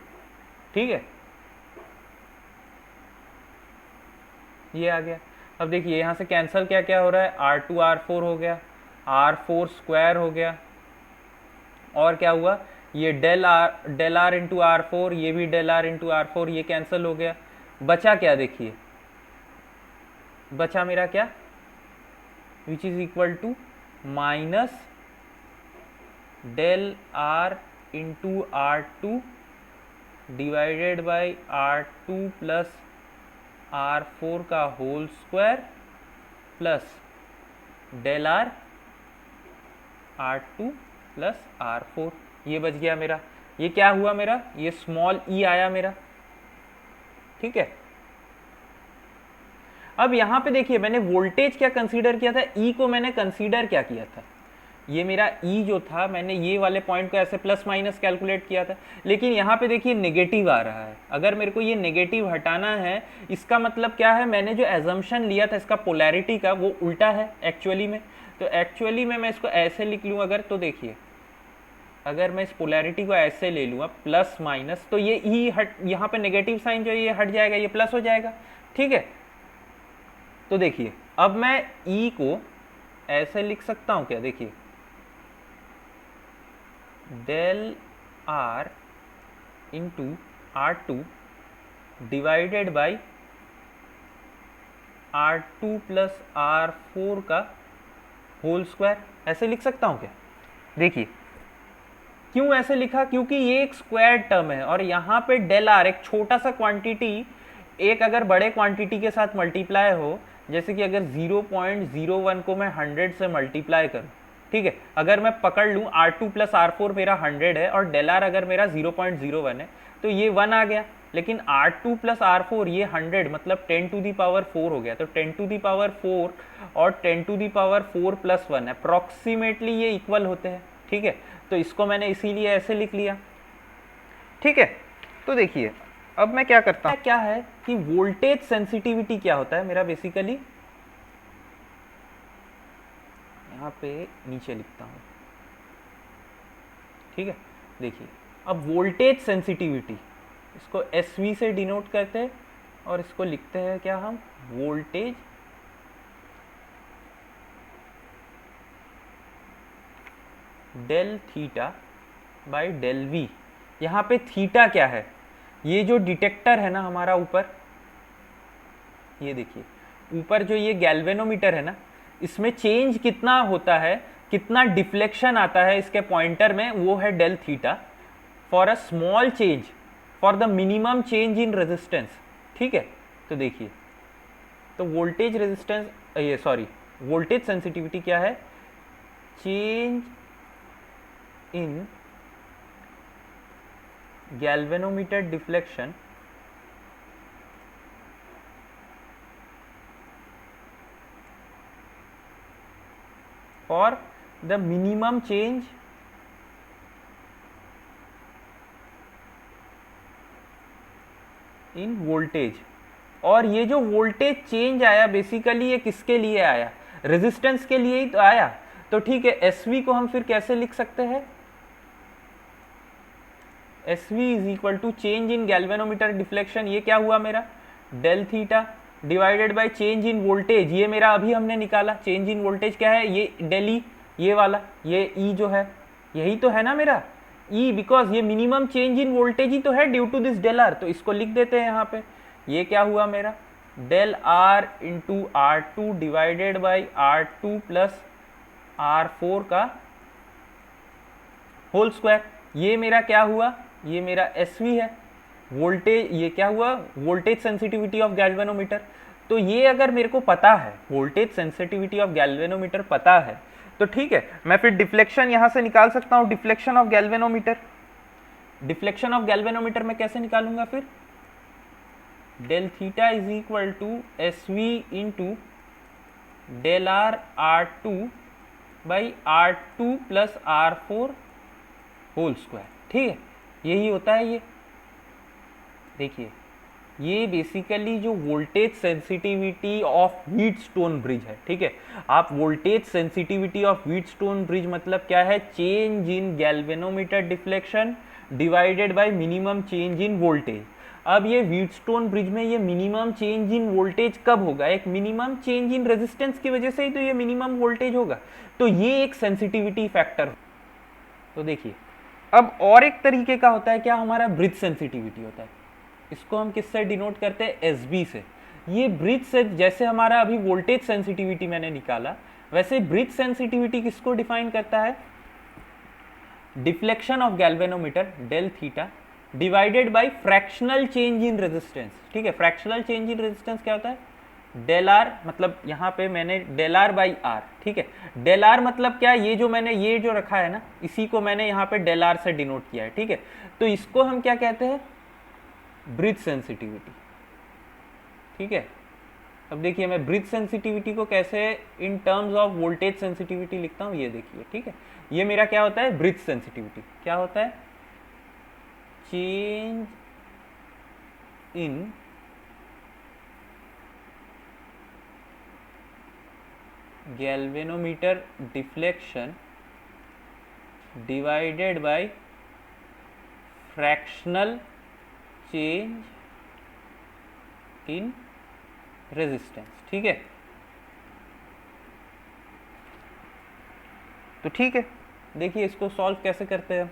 ठीक है, ये आ गया। अब देखिए यहाँ से कैंसिल क्या क्या हो रहा है, R2 R4 हो गया, R4 स्क्वायर हो गया, और क्या हुआ, ये डेल R इंटू R4, ये भी डेल R इंटू R4, ये कैंसिल हो गया। बचा क्या, देखिए बचा मेरा क्या, which is equal to minus del R into R2 divided by R2 plus R4 का whole square plus del R R2 plus R4, ये बच गया मेरा। ये क्या हुआ मेरा, ये स्मॉल ई आया मेरा, ठीक है। अब यहाँ पे देखिए मैंने वोल्टेज क्या कंसीडर किया था, ई को मैंने कंसीडर क्या किया था, ये मेरा ई जो था मैंने ये वाले पॉइंट को ऐसे प्लस माइनस कैलकुलेट किया था, लेकिन यहाँ पे देखिए नेगेटिव आ रहा है। अगर मेरे को ये नेगेटिव हटाना है, इसका मतलब क्या है, मैंने जो एजम्पशन लिया था इसका पोलैरिटी का वो उल्टा है एक्चुअली में। तो एक्चुअली में मैं इसको ऐसे लिख लूँ अगर, तो देखिए अगर मैं इस पोलैरिटी को ऐसे ले लूँ प्लस माइनस, तो ये ई हट, यहाँ पे नेगेटिव साइन जो ये हट जाएगा, ये प्लस हो जाएगा, ठीक है। तो देखिए अब मैं ई को ऐसे लिख सकता हूँ क्या, देखिए del R into R two divided by R two plus R four का होल स्क्वायर, ऐसे लिख सकता हूँ क्या। देखिए क्यों ऐसे लिखा, क्योंकि ये एक स्क्वायर टर्म है और यहाँ पे डेल आर एक छोटा सा क्वांटिटी एक अगर बड़े क्वांटिटी के साथ मल्टीप्लाई हो, जैसे कि अगर 0.01 को मैं 100 से मल्टीप्लाई करूँ, ठीक है, अगर मैं पकड़ लूँ R2 प्लस R4 मेरा 100 है और डेल आर अगर मेरा 0.01 है तो ये 1 आ गया, लेकिन R2 प्लस R4 ये 100 मतलब 10 टू दी पावर 4 हो गया, तो 10 टू दी पावर 4 और 10 to the power 4 plus 1 approximately ये इक्वल होते हैं, ठीक है। तो इसको मैंने इसीलिए ऐसे लिख लिया, ठीक है। तो देखिए अब मैं क्या करता हूँ, क्या है कि वोल्टेज सेंसिटिविटी क्या होता है मेरा, बेसिकली यहाँ पे नीचे लिखता हूँ, ठीक है। देखिए अब वोल्टेज सेंसिटिविटी, इसको SV से डिनोट करते हैं और इसको लिखते हैं क्या हम, voltage del theta by del V. यहाँ पे थीटा क्या है, ये जो डिटेक्टर है ना हमारा ऊपर, ये देखिए ऊपर जो ये गैल्वेनोमीटर है ना, इसमें चेंज कितना होता है, कितना डिफ्लेक्शन आता है इसके पॉइंटर में, वो है del theta for a small change for the minimum change in resistance, ठीक है। तो देखिए तो वोल्टेज रेजिस्टेंस, ये सॉरी वोल्टेज सेंसिटिविटी क्या है, change in galvanometer deflection for the minimum change in voltage। और ये जो वोल्टेज चेंज आया बेसिकली ये किसके लिए आया, रेजिस्टेंस के लिए ही तो आया। तो ठीक है, SV को हम फिर कैसे लिख सकते हैं, SV is equal to change in galvanometer deflection, ये क्या हुआ मेरा del theta divided by change in voltage, ये मेरा अभी हमने निकाला चेंज इन वोल्टेज क्या है, ये डेल ई, ये वाला ये ई जो है यही तो है ना मेरा ई, बिकॉज ये मिनिमम चेंज इन वोल्टेज ही तो है due to this del R. तो इसको लिख देते हैं यहाँ पे, ये क्या हुआ मेरा del R into R two divided by R two plus R four का होल स्क्वायर, ये मेरा क्या हुआ, ये मेरा SV है वोल्टेज, ये क्या हुआ वोल्टेज सेंसिटिविटी ऑफ गैल्वेनोमीटर। तो ये अगर मेरे को पता है वोल्टेज सेंसिटिविटी ऑफ गैल्वेनोमीटर पता है, तो ठीक है मैं फिर डिफ्लेक्शन यहां से निकाल सकता हूं, deflection of galvanometer. Deflection of galvanometer में कैसे निकालूंगा फिर, del theta is equal to SV into del R R two by R two plus R four whole square, ठीक है यही होता है ये। देखिए ये बेसिकली जो voltage sensitivity of Wheatstone bridge है, ठीक है। आप voltage sensitivity of Wheatstone bridge मतलब क्या है, change in galvanometer deflection divided by minimum change in voltage. अब ये व्हीटस्टोन ब्रिज में ये मिनिमम चेंज इन वोल्टेज कब होगा, एक मिनिमम चेंज इन रेजिस्टेंस की वजह से ही तो ये मिनिमम वोल्टेज होगा, तो ये एक सेंसिटिविटी फैक्टर। तो देखिए अब और एक तरीके का होता है क्या, हमारा ब्रिज सेंसिटिविटी होता है, इसको हम किससे डिनोट करते हैं, SB से। ये ब्रिज से, जैसे हमारा अभी वोल्टेज सेंसिटिविटी मैंने निकाला, वैसे ब्रिज सेंसिटिविटी किसको डिफाइन करता है, deflection of galvanometer del theta divided by fractional change in resistance, ठीक है। फ्रैक्शनल चेंज इन रेजिस्टेंस क्या होता है, डेल आर, मतलब यहाँ पे मैंने डेल आर बाई आर, ठीक है। डेल आर मतलब क्या, ये जो मैंने ये जो रखा है ना, इसी को मैंने यहाँ पे डेल आर से डिनोट किया है, ठीक है। तो इसको हम क्या कहते हैं, ब्रिज सेंसिटिविटी, ठीक है। अब देखिए मैं ब्रिज सेंसिटिविटी को कैसे in terms of voltage sensitivity लिखता हूँ, ये देखिए, ठीक है। ये मेरा क्या होता है, ब्रिज सेंसिटिविटी क्या होता है, change in galvanometer deflection divided by fractional change in resistance, ठीक है। तो ठीक है, देखिए इसको सॉल्व कैसे करते हैं।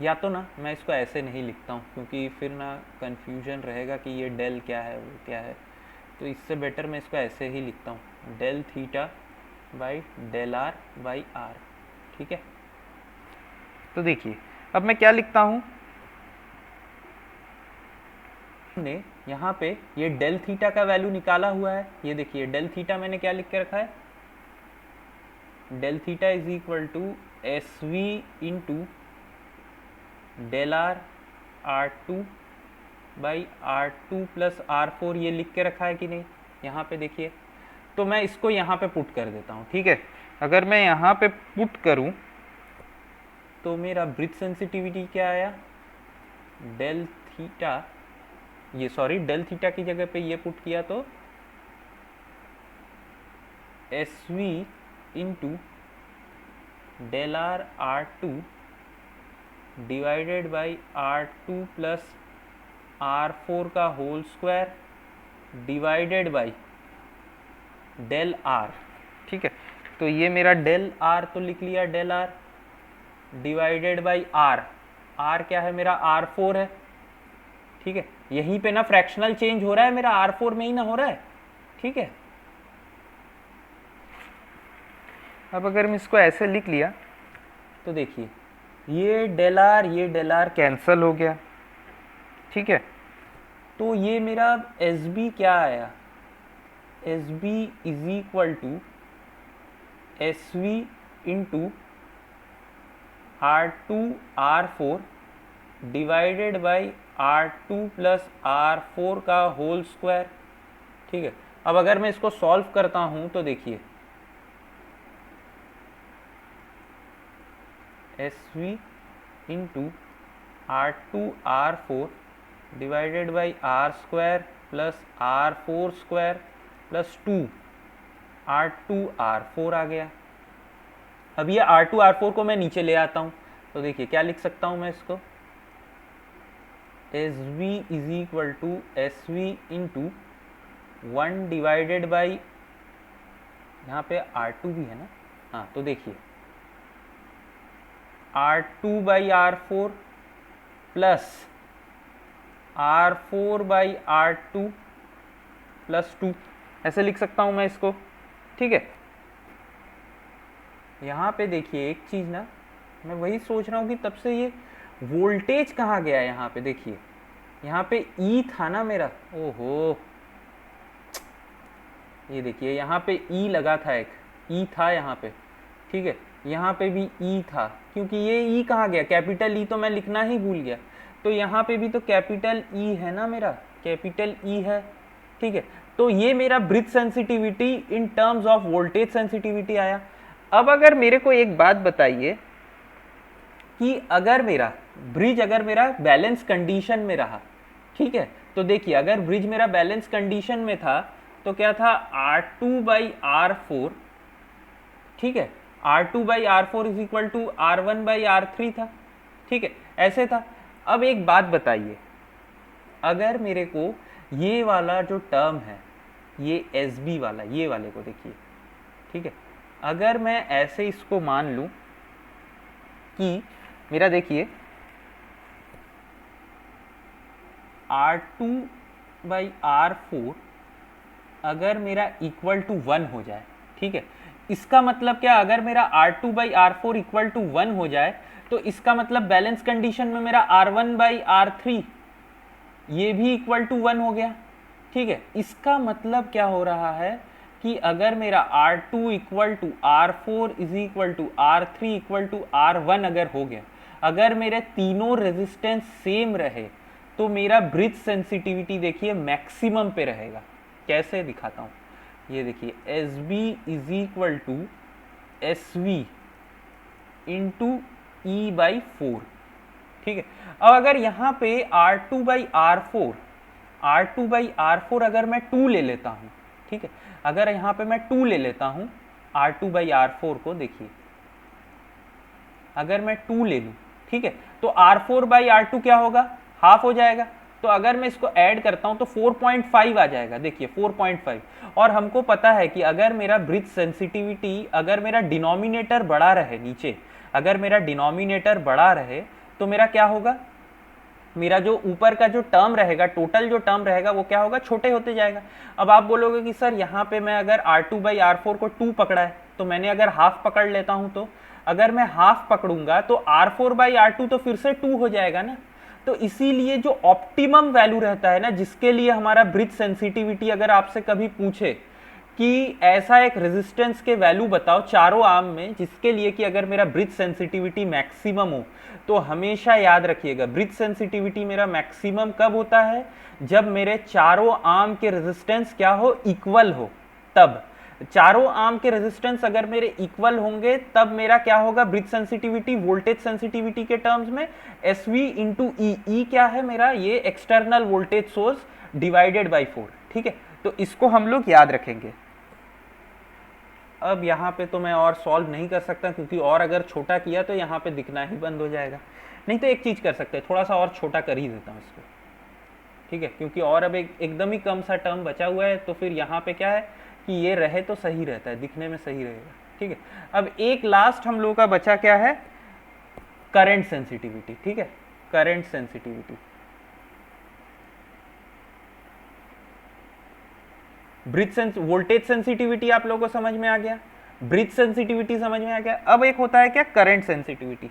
या तो ना मैं इसको ऐसे नहीं लिखता हूँ क्योंकि फिर ना कन्फ्यूजन रहेगा कि ये डेल क्या है वो क्या है, तो इससे बेटर मैं इसको ऐसे ही लिखता हूँ, del theta by del R by R, ठीक है। तो देखिए अब मैं क्या लिखता हूँ, हमने यहाँ पे ये डेल थीटा का वैल्यू निकाला हुआ है, ये देखिए डेल थीटा मैंने क्या लिख के रखा है, del theta is equal to S V into del R R two by R two plus R four, ये लिख के रखा है कि नहीं यहाँ पे देखिए। तो मैं इसको यहाँ पे पुट कर देता हूँ, ठीक है। अगर मैं यहाँ पे पुट करूँ तो मेरा ब्रिज सेंसिटिविटी क्या आया, डेल थीटा, ये सॉरी डेल थीटा की जगह पे ये पुट किया तो S V into del R R two divided by R two plus R four का whole square divided by del R, ठीक है। तो ये मेरा डेल आर तो लिख लिया, del R divided by R, R क्या है मेरा, आर फोर है, ठीक है। यहीं पे ना फ्रैक्शनल चेंज हो रहा है मेरा, आर फोर में ही ना हो रहा है, ठीक है। अब अगर मैं इसको ऐसे लिख लिया तो देखिए ये डेल आर कैंसल हो गया, ठीक है। तो ये मेरा एस बी क्या आया, S B is equal to S V into R two R four divided by R two plus R four का होल स्क्वायर, ठीक है। अब अगर मैं इसको सॉल्व करता हूं तो देखिए S V into R two R four divided by R square plus R four square plus two R four आ गया। अब ये आर टू आर फोर को मैं नीचे ले आता हूँ तो देखिए क्या लिख सकता हूँ मैं इसको, S V is equal to S V into one divided by, यहाँ पे आर टू भी है ना, हाँ तो देखिए R two by R four plus R four by R two plus two, ऐसे लिख सकता हूँ मैं इसको, ठीक है। यहाँ पे देखिए एक चीज़ ना, मैं वही सोच रहा हूँ कि तब से ये वोल्टेज कहाँ गया है। यहाँ पे देखिए, यहाँ पे ई था ना मेरा, ओहो ये देखिए यहाँ पे ई लगा था, एक ई था यहाँ पे, ठीक है। यहाँ पे भी ई था, क्योंकि ये ई कहाँ गया, कैपिटल ई तो मैं लिखना ही भूल गया, तो यहाँ पे भी तो कैपिटल ई है ना मेरा, कैपिटल ई है, ठीक है। तो ये मेरा bridge sensitivity in terms of voltage sensitivity आया। अब अगर मेरे को एक बात बताइए कि अगर मेरा ब्रिज अगर मेरा बैलेंस कंडीशन में रहा, ठीक है, तो देखिए अगर ब्रिज मेरा बैलेंस कंडीशन में था तो क्या था, R two by R four, ठीक है, R two by R four is equal to R one by R three था, ठीक है, ऐसे था। अब एक बात बताइए, अगर मेरे को ये वाला जो टर्म है, ये एस बी वाला, ये वाले को देखिए, ठीक है, अगर मैं ऐसे इसको मान लूं कि मेरा देखिए R two by R four अगर मेरा इक्वल टू वन हो जाए, ठीक है, इसका मतलब क्या, अगर मेरा R two by R four equal to one हो जाए तो इसका मतलब बैलेंस कंडीशन में मेरा R one by R three ये भी इक्वल टू वन हो गया, ठीक है। इसका मतलब क्या हो रहा है कि अगर मेरा R two equal to R four is equal to R three equal to R one अगर हो गया, अगर मेरे तीनों रेजिस्टेंस सेम रहे तो मेरा ब्रिज सेंसिटिविटी देखिए मैक्सिमम पे रहेगा, कैसे दिखाता हूँ, ये देखिए S B is equal to S V into E by four. ठीक है, अब अगर यहाँ पे R2 by R four, R2 by R four अगर मैं 2 ले लेता हूँ, ठीक है, अगर यहाँ पे मैं 2 ले लेता हूँ R2 बाई आर फोर को, देखिए अगर मैं 2 ले लूँ, ठीक है, तो R4 बाई आर टू क्या होगा, हाफ हो जाएगा। तो अगर मैं इसको ऐड करता हूँ तो 4.5 आ जाएगा, देखिए 4.5। और हमको पता है कि अगर मेरा ब्रिज सेंसिटिविटी, अगर मेरा डिनोमिनेटर बड़ा रहे नीचे, अगर मेरा डिनोमिनेटर बड़ा रहे तो मेरा क्या होगा, मेरा जो ऊपर का जो टर्म रहेगा, टोटल जो टर्म रहेगा वो क्या होगा, छोटे होते जाएगा। अब आप बोलोगे कि सर यहाँ पे मैं अगर R2 बाई आर फोर को 2 पकड़ा है, तो मैंने अगर हाफ पकड़ लेता हूँ, तो अगर मैं हाफ पकड़ूंगा तो R4 बाई आर टू तो फिर से 2 हो जाएगा ना। तो इसीलिए जो ऑप्टिमम वैल्यू रहता है ना, जिसके लिए हमारा ब्रिज सेंसिटिविटी, अगर आपसे कभी पूछे कि ऐसा एक रेजिस्टेंस के वैल्यू बताओ चारों आर्म में जिसके लिए कि अगर मेरा ब्रिज सेंसिटिविटी मैक्सिमम हो, तो हमेशा याद रखिएगा ब्रिज सेंसिटिविटी मेरा मैक्सिमम कब होता है, जब मेरे चारों आर्म के रेजिस्टेंस क्या हो, इक्वल हो। तब चारों आर्म के रेजिस्टेंस अगर मेरे इक्वल होंगे तब मेरा क्या होगा, ब्रिज सेंसिटिविटी वोल्टेज सेंसिटिविटी के टर्म्स में एस वी इंटू ई क्या है मेरा, ये external voltage source divided by 4। ठीक है, तो इसको हम लोग याद रखेंगे। अब यहाँ पे तो मैं और सॉल्व नहीं कर सकता, क्योंकि और अगर छोटा किया तो यहाँ पे दिखना ही बंद हो जाएगा। नहीं तो एक चीज़ कर सकते हैं, थोड़ा सा और छोटा कर ही देता हूँ इसको, ठीक है, क्योंकि और अब एकदम ही कम सा टर्म बचा हुआ है, तो फिर यहाँ पे क्या है कि ये रहे तो सही रहता है, दिखने में सही रहेगा। ठीक है, अब एक लास्ट हम लोगों का बचा क्या है, करंट सेंसिटिविटी। ठीक है, करंट सेंसिटिविटी, वोल्टेज सेंसिटिविटी आप लोगों को समझ में आ गया, ब्रिज सेंसिटिविटी समझ में आ गया। अब एक होता है क्या, करंट सेंसिटिविटी।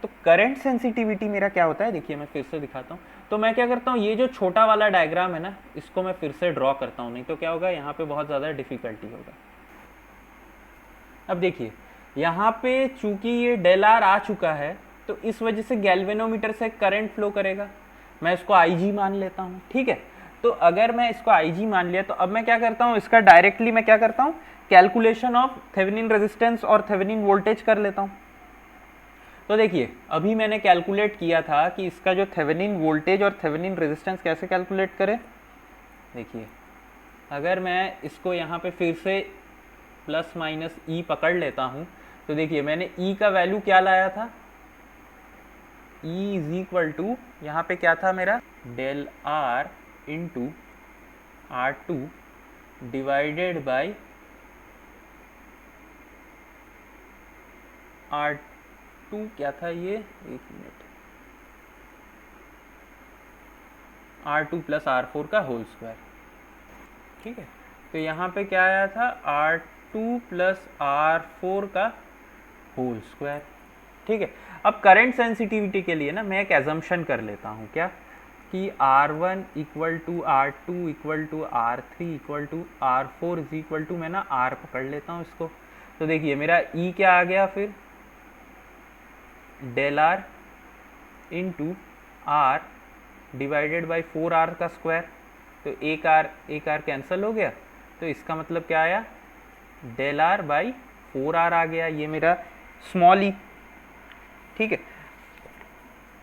तो करंट सेंसिटिविटी मेरा क्या होता है, देखिए मैं फिर से दिखाता हूँ। तो मैं क्या करता हूँ, ये जो छोटा वाला डायग्राम है ना, इसको मैं फिर से ड्रॉ करता हूँ, नहीं तो क्या होगा, यहाँ पे बहुत ज़्यादा डिफिकल्टी होगा। अब देखिए यहाँ पे चूंकि ये डेल आर आ चुका है, तो इस वजह से गैल्वेनोमीटर से करंट फ्लो करेगा। मैं इसको IG मान लेता हूँ। ठीक है, तो अगर मैं इसको IG मान लिया, तो अब मैं क्या करता हूँ, इसका डायरेक्टली मैं क्या करता हूँ, कैलकुलेशन ऑफ थेवेनिन रेजिस्टेंस और थेवेनिन वोल्टेज कर लेता हूँ। तो देखिए अभी मैंने कैलकुलेट किया था कि इसका जो थेवेनिन वोल्टेज और थेवेनिन रेजिस्टेंस कैसे कैलकुलेट करें। देखिए अगर मैं इसको यहाँ पे फिर से प्लस माइनस ई पकड़ लेता हूँ, तो देखिए मैंने ई का वैल्यू क्या लाया था, ई इज इक्वल टू, यहाँ पे क्या था मेरा, del R into R two divided by R two, क्या था ये, एक minute, R two plus R four का होल स्क्वायर। ठीक है, तो यहाँ पे क्या आया था, R two plus R four का होल स्क्वायर। ठीक है, अब करंट सेंसिटिविटी के लिए ना मैं एक एजम्पशन कर लेता हूँ, क्या, कि R1 equal to R2 equal to R3 equal to R4 is equal to, मैं ना R पकड़ लेता हूँ इसको। तो देखिए मेरा E क्या आ गया, फिर del R into R divided by 4R का स्क्वायर। तो एक आर कैंसिल हो गया, तो इसका मतलब क्या आया, डेल आर बाई 4R आ गया, ये मेरा स्मॉल ई। ठीक है,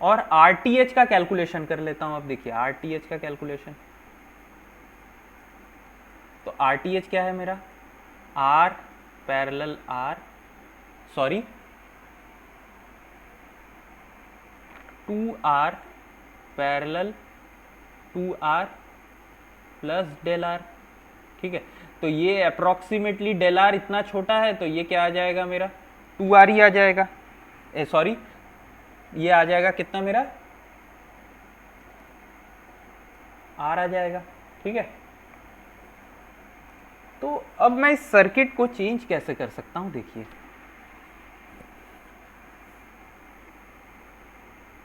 और RTH का कैलकुलेशन कर लेता हूं। अब देखिए RTH का कैलकुलेशन, तो RTH क्या है मेरा, R parallel R, sorry 2R parallel 2R plus del R. ठीक है, तो ये अप्रॉक्सीमेटली डेल आर इतना छोटा है, तो ये क्या आ जाएगा मेरा, 2R ही आ जाएगा, सॉरी ये आ जाएगा कितना मेरा, R आ जाएगा। ठीक है, तो अब मैं इस सर्किट को चेंज कैसे कर सकता हूं, देखिए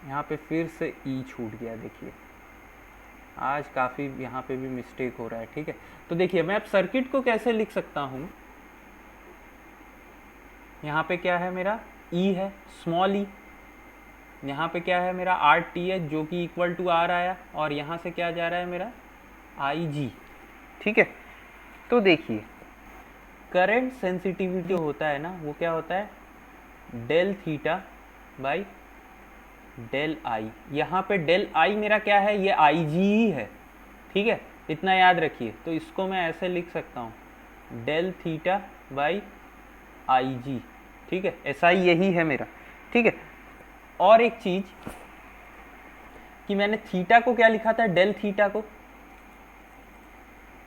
यहाँ पे फिर से ई छूट गया, देखिए आज काफ़ी यहाँ पे भी मिस्टेक हो रहा है। ठीक है, तो देखिए मैं अब सर्किट को कैसे लिख सकता हूँ, यहाँ पे क्या है मेरा, ई है, स्मॉल ई, यहाँ पे क्या है मेरा RTH जो कि इक्वल टू R आया, और यहाँ से क्या जा रहा है मेरा IG। ठीक है। तो देखिए करंट सेंसिटिविटी होता है ना, वो क्या होता है, del theta by del I. यहाँ पे डेल आई मेरा क्या है, ये आई जी ही है, ठीक है, इतना याद रखिए। तो इसको मैं ऐसे लिख सकता हूँ, डेल थीटा बाई आई जी, ठीक है, ऐसा ही यही है मेरा, ठीक है। और एक चीज कि मैंने थीटा को क्या लिखा था, डेल थीटा को,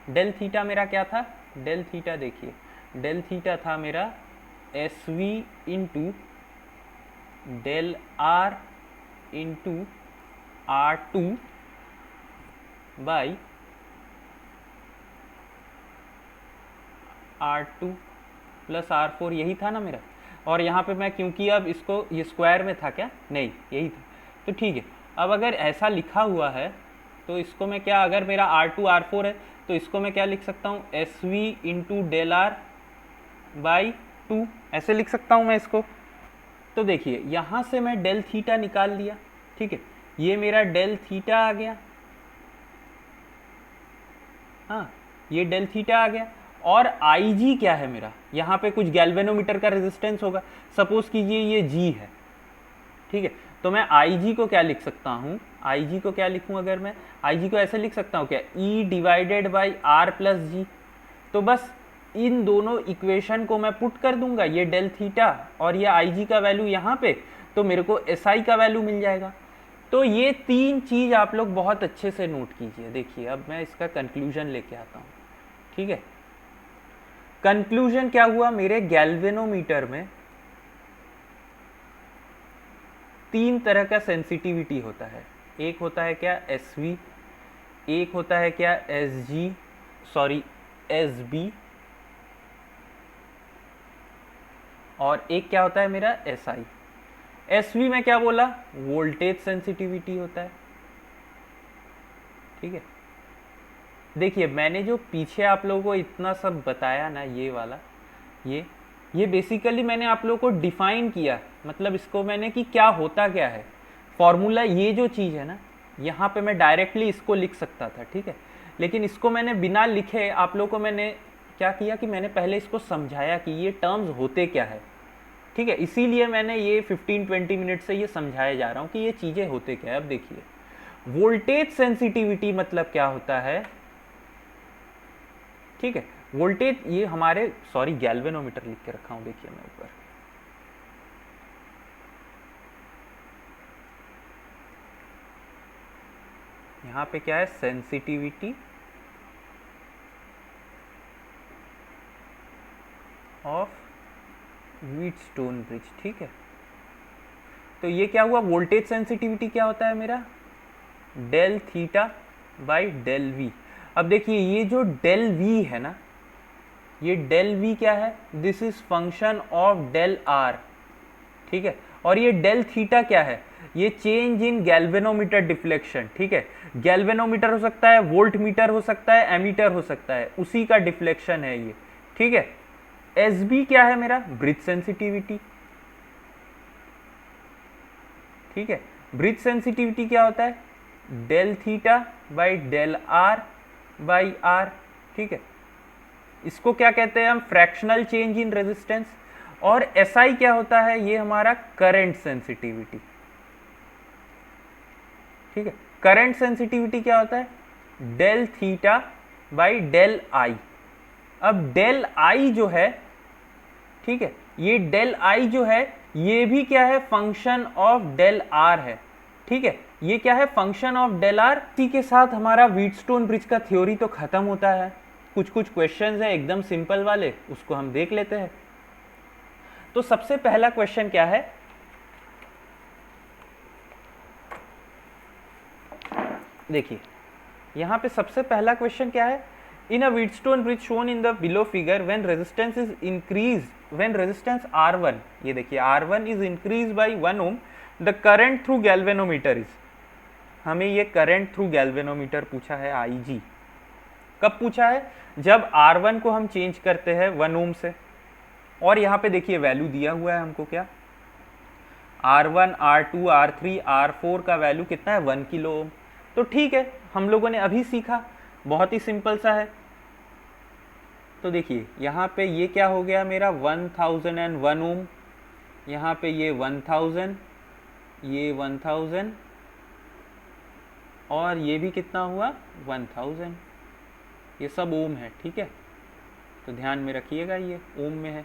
डेल थीटा मेरा क्या था, डेल थीटा देखिए, डेल थीटा था मेरा S V into del R into R two by R two plus R four, यही था ना मेरा। और यहाँ पे मैं क्योंकि अब इसको ये स्क्वायर में था क्या, नहीं यही था, तो ठीक है। अब अगर ऐसा लिखा हुआ है तो इसको मैं क्या, अगर मेरा आर टू आर फोर है तो इसको मैं क्या लिख सकता हूँ, S V into del R by two, ऐसे लिख सकता हूँ मैं इसको। तो देखिए यहाँ से मैं डेल थीटा निकाल लिया, ठीक है, ये मेरा डेल थीटा आ गया, हाँ ये डेल थीटा आ गया। और आई जी क्या है मेरा, यहाँ पे कुछ गैल्वेनोमीटर का रेजिस्टेंस होगा, सपोज कीजिए ये जी है, ठीक है। तो मैं आई जी को क्या लिख सकता हूँ, आई जी को क्या लिखूँ, अगर मैं आई जी को ऐसे लिख सकता हूँ क्या, E divided by are plus जी। तो बस इन दोनों इक्वेशन को मैं पुट कर दूंगा, ये डेल थीटा और ये आई जी का वैल्यू यहाँ पे, तो मेरे को एस आई का वैल्यू मिल जाएगा। तो ये तीन चीज आप लोग बहुत अच्छे से नोट कीजिए। देखिए अब मैं इसका कंक्लूजन लेके आता हूँ, ठीक है। कंक्लूजन क्या हुआ, मेरे गैल्वेनोमीटर में तीन तरह का सेंसिटिविटी होता है, एक होता है क्या एस वी, एक होता है क्या S G, sorry S B, और एक क्या होता है मेरा एस आई। एस वी में क्या बोला, वोल्टेज सेंसिटिविटी होता है, ठीक है। देखिए मैंने जो पीछे आप लोगों को इतना सब बताया ना, ये वाला ये बेसिकली मैंने आप लोगों को डिफाइन किया, मतलब इसको मैंने कि क्या होता क्या है फॉर्मूला, ये जो चीज़ है ना, यहाँ पे मैं डायरेक्टली इसको लिख सकता था, ठीक है, लेकिन इसको मैंने बिना लिखे आप लोगों को मैंने क्या किया कि मैंने पहले इसको समझाया कि ये टर्म्स होते क्या है, ठीक है। इसीलिए मैंने ये 15-20 मिनट से ये समझाया जा रहा हूँ कि ये चीज़ें होते क्या है। अब देखिए वोल्टेज सेंसिटिविटी मतलब क्या होता है, ठीक है, वोल्टेज ये हमारे, सॉरी गैल्वेनोमीटर लिख के रखा हूं, देखिए मैं ऊपर, यहां पे क्या है, सेंसिटिविटी ऑफ व्हीटस्टोन ब्रिज, ठीक है। तो ये क्या हुआ, वोल्टेज सेंसिटिविटी क्या होता है मेरा, del theta by del V. अब देखिए ये जो डेल वी है ना, ये डेल वी क्या है, this is function of del R, ठीक है। और ये डेल थीटा क्या है, ये चेंज इन गैल्वेनोमीटर डिफ्लेक्शन, ठीक है। गैल्वेनोमीटर हो सकता है, वोल्ट मीटर हो सकता है, एमीटर हो सकता है, उसी का डिफ्लेक्शन है ये, ठीक है। एस बी क्या है मेरा, ब्रिज सेंसिटिविटी, ठीक है। ब्रिज सेंसिटिविटी क्या होता है, del theta by del R by R, ठीक है। इसको क्या कहते हैं हम, फ्रैक्शनल चेंज इन रेजिस्टेंस। और एस आई क्या होता है, ये हमारा करंट सेंसिटिविटी, ठीक है। करंट सेंसिटिविटी क्या होता है, del theta by del I. अब डेल आई जो है, ठीक है, ये डेल आई जो है ये भी क्या है, फंक्शन ऑफ डेल आर है, ठीक है, ये क्या है, फंक्शन ऑफ डेल आर। इसी के साथ हमारा व्हीटस्टोन ब्रिज का थ्योरी तो खत्म होता है। कुछ कुछ क्वेश्चंस है एकदम सिंपल वाले, उसको हम देख लेते हैं। तो सबसे पहला क्वेश्चन क्या है, देखिए यहां पे सबसे पहला क्वेश्चन क्या है, in a Wheatstone bridge shown in the below figure when resistance is increase, when resistance R1, ये देखिए R1 is increase by 1 ohm, the current through galvanometer is, हमें ये करंट थ्रू गैल्वेनोमीटर पूछा है IG। कब पूछा है, जब R1 को हम चेंज करते हैं 1 ओम से, और यहाँ पे देखिए वैल्यू दिया हुआ है हमको क्या, R1 R2 R3 R4 का वैल्यू कितना है, 1 किलो ओम। तो ठीक है, हम लोगों ने अभी सीखा, बहुत ही सिंपल सा है, तो देखिए यहाँ पे ये क्या हो गया मेरा 1001 ओम, यहाँ पे ये 1000, ये 1000 और ये भी कितना हुआ 1000, ये सब ओम है, ठीक है। तो ध्यान में रखिएगा ये ओम में है।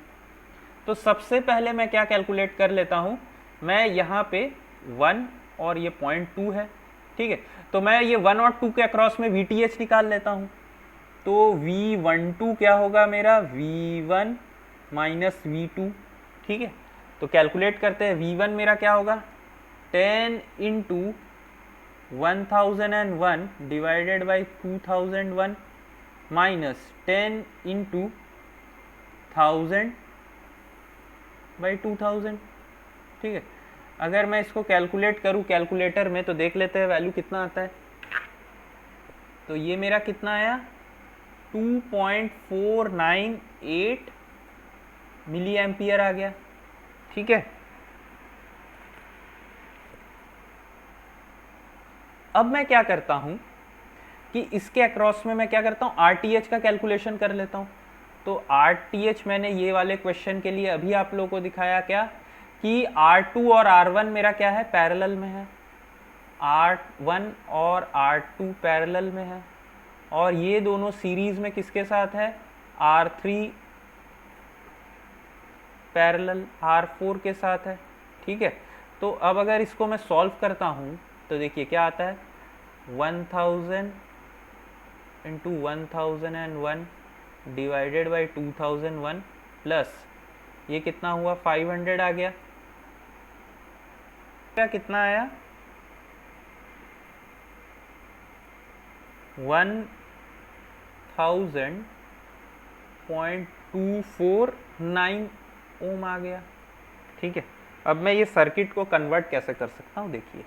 तो सबसे पहले मैं क्या कैलकुलेट कर लेता हूँ, मैं यहाँ पे 1 और ये 0.2 है, ठीक है। तो मैं ये 1 और 2 के अक्रॉस में VTH निकाल लेता हूँ। तो V12 क्या होगा मेरा V1 माइनस V2, ठीक है। तो कैलकुलेट करते हैं, V1 मेरा क्या होगा 10 into 1001 divided by 2001 minus 10 into 1000 by 2000, ठीक है। अगर मैं इसको कैलकुलेट करूँ कैलकुलेटर में तो देख लेते हैं वैल्यू कितना आता है। तो ये मेरा कितना आया 2.498 मिली एम्पियर आ गया, ठीक है। अब मैं क्या करता हूं कि इसके अक्रॉस में मैं क्या करता हूं RTH का कैलकुलेशन कर लेता हूं। तो RTH मैंने ये वाले क्वेश्चन के लिए अभी आप लोगों को दिखाया क्या कि R2 और R1 मेरा क्या है पैरेलल में है, R1 और R2 पैरेलल में है, और ये दोनों सीरीज में किसके साथ है R3 पैरेलल R4 के साथ है, ठीक है। तो अब अगर इसको मैं सॉल्व करता हूँ तो देखिए क्या आता है 1000 इंटू 1001 डिवाइडेड बाई 2001 प्लस ये कितना हुआ 500 आ गया, क्या कितना आया 1000.249 ओम आ गया, ठीक है। अब मैं ये सर्किट को कन्वर्ट कैसे कर सकता हूँ देखिए।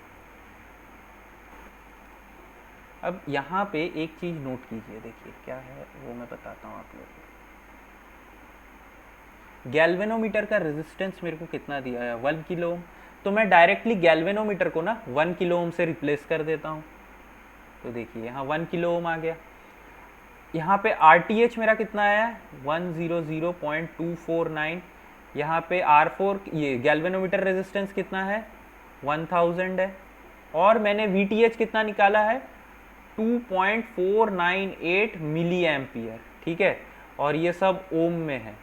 अब यहाँ पे एक चीज़ नोट कीजिए, देखिए क्या है वो मैं बताता हूँ आप लोगों को। गैल्वेनोमीटर का रेजिस्टेंस मेरे को कितना दिया है 1 किलो ओम, तो मैं डायरेक्टली गैल्वेनोमीटर को ना 1 किलो ओम से रिप्लेस कर देता हूँ। तो देखिए यहाँ 1 किलो ओम आ गया। यहाँ पे RTH मेरा कितना आया 100.249, यहाँ पे R4 ये गैल्वेनोमीटर रेजिस्टेंस कितना है 1000 है, और मैंने VTH कितना निकाला है 2.498 मिली एम्पियर, ठीक है। और ये सब ओम में है।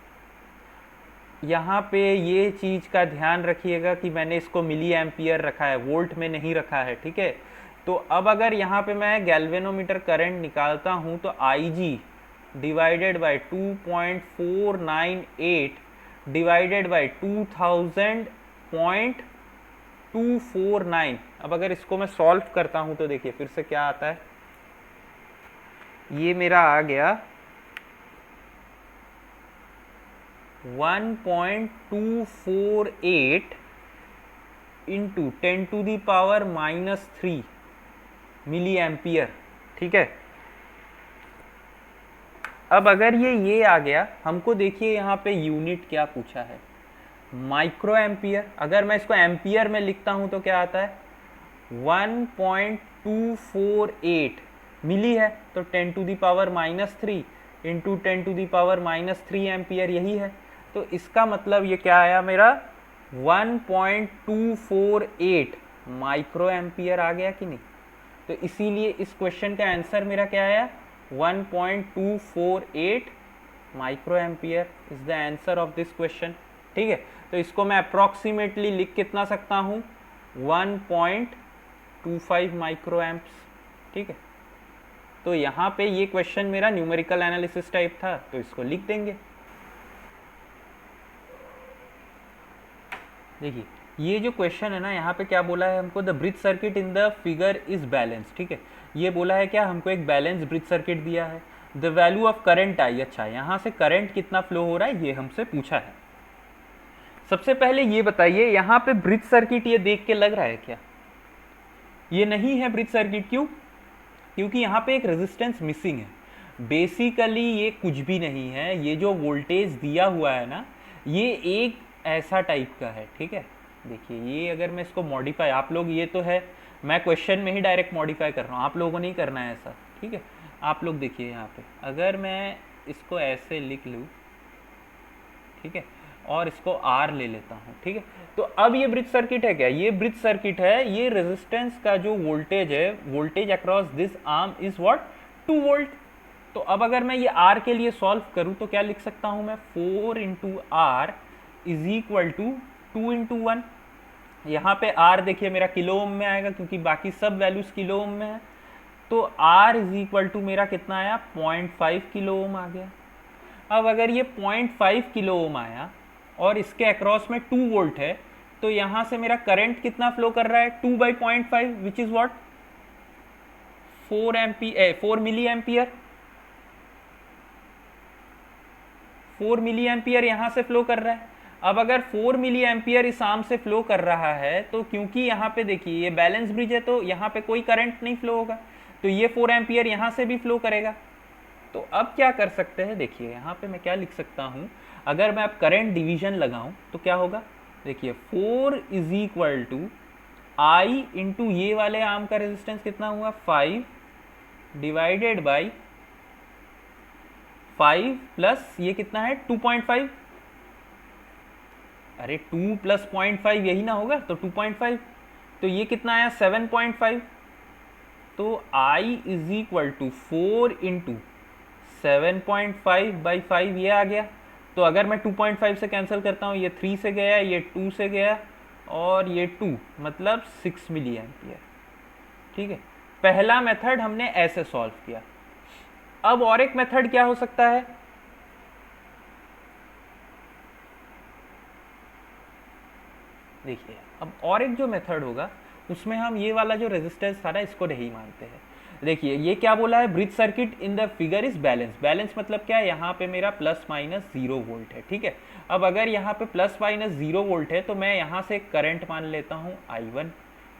यहाँ पे ये चीज़ का ध्यान रखिएगा कि मैंने इसको मिली एम्पियर रखा है, वोल्ट में नहीं रखा है, ठीक है। तो अब अगर यहाँ पे मैं गैल्वेनोमीटर करंट निकालता हूँ तो IG divided by 2.498 divided by 2000.249। अब अगर इसको मैं सॉल्व करता हूँ तो देखिए फिर से क्या आता है, ये मेरा आ गया 1.248 इंटू 10⁻³ मिली एम्पियर, ठीक है। अब अगर ये आ गया, हमको देखिए यहाँ पे यूनिट क्या पूछा है माइक्रो एम्पियर। अगर मैं इसको एम्पियर में लिखता हूँ तो क्या आता है 1.248 मिली है तो 10⁻³ इंटू 10⁻³ एम्पियर यही है। तो इसका मतलब ये क्या आया मेरा 1.248 माइक्रो एम्पियर आ गया कि नहीं। तो इसीलिए इस क्वेश्चन का आंसर मेरा क्या आया 1.248 micro ampere is the answer of this question, ठीक है। तो इसको मैं अप्रॉक्सीमेटली लिख कितना सकता हूँ 1.25 माइक्रो एम्प्स, ठीक है। तो यहाँ पे ये क्वेश्चन मेरा न्यूमेरिकल एनालिसिस टाइप था तो इसको लिख देंगे। देखिए ये जो क्वेश्चन है ना, यहाँ पे क्या बोला है हमको, the bridge circuit in the figure is balance, ठीक है। ये बोला है क्या, हमको एक बैलेंस ब्रिज सर्किट दिया है। The value of current I, अच्छा यहाँ से करंट कितना फ्लो हो रहा है ये हमसे पूछा है। सबसे पहले ये बताइए यहाँ पे ब्रिज सर्किट ये देख के लग रहा है क्या, ये नहीं है ब्रिज सर्किट। क्यों? क्योंकि यहाँ पे एक रेजिस्टेंस मिसिंग है। बेसिकली ये कुछ भी नहीं है, ये जो वोल्टेज दिया हुआ है ना ये एक ऐसा टाइप का है, ठीक है। देखिए ये अगर मैं इसको मॉडिफाई, आप लोग ये तो है मैं क्वेश्चन में ही डायरेक्ट मॉडिफाई कर रहा हूँ, आप लोगों को नहीं करना है ऐसा, ठीक है। आप लोग देखिए यहाँ पे अगर मैं इसको ऐसे लिख लूँ, ठीक है, और इसको आर ले लेता हूँ, ठीक है। तो अब ये ब्रिज सर्किट है क्या? ये ब्रिज सर्किट है। ये रेजिस्टेंस का जो वोल्टेज है, voltage across this arm is what? 2 volt. तो अब अगर मैं ये आर के लिए सॉल्व करूँ तो क्या लिख सकता हूँ मैं? 4 into R is equal to 2 into 1। यहाँ पे आर देखिए मेरा किलो ओम में आएगा क्योंकि बाकी सब वैल्यूज किलो ओम में है। तो आर इज इक्वल टू मेरा कितना आया? 0.5 किलो ओम आ गया। अब अगर ये 0.5 किलो ओम आया और इसके अक्रॉस में 2 वोल्ट है, तो यहाँ से मेरा करंट कितना फ्लो कर रहा है? 2 by 0.5 which is what? 4 milliampere. 4 milliampere यहाँ से फ्लो कर रहा है। अब अगर 4 मिली एम्पियर इस आर्म से फ्लो कर रहा है, तो क्योंकि यहाँ पे देखिए ये बैलेंस ब्रिज है तो यहाँ पे कोई करंट नहीं फ्लो होगा, तो ये 4 एम्पियर यहाँ से भी फ्लो करेगा। तो अब क्या कर सकते हैं? देखिए यहाँ पे मैं क्या लिख सकता हूँ, अगर मैं अब करंट डिवीजन लगाऊं तो क्या होगा? देखिए 4 is equal to I into ये वाले आर्म का रेजिस्टेंस कितना हुआ? 5 डिवाइडेड बाई 5 प्लस ये कितना है? 2.5। अरे 2 प्लस 0.5 यही ना होगा, तो 2.5। तो ये कितना आया? 7.5। तो I is equal to 4 into 7.5 by 5 ये आ गया। तो अगर मैं 2.5 से कैंसिल करता हूँ, ये 3 से गया, ये 2 से गया और ये 2, मतलब 6 मिली एम्पियर। ठीक है, पहला मेथड हमने ऐसे सॉल्व किया। अब और एक मेथड क्या हो सकता है? देखिए अब और एक जो मेथड होगा उसमें हम ये वाला जो रेजिस्टेंस था ना, इसको नहीं मानते हैं। देखिए ये क्या बोला है? Bridge circuit in the figure is balance. Balance मतलब क्या है? यहाँ पे मेरा प्लस माइनस 0 वोल्ट है। ठीक है, अब अगर यहाँ पे प्लस माइनस 0 वोल्ट है तो मैं यहाँ से करंट मान लेता हूँ I1।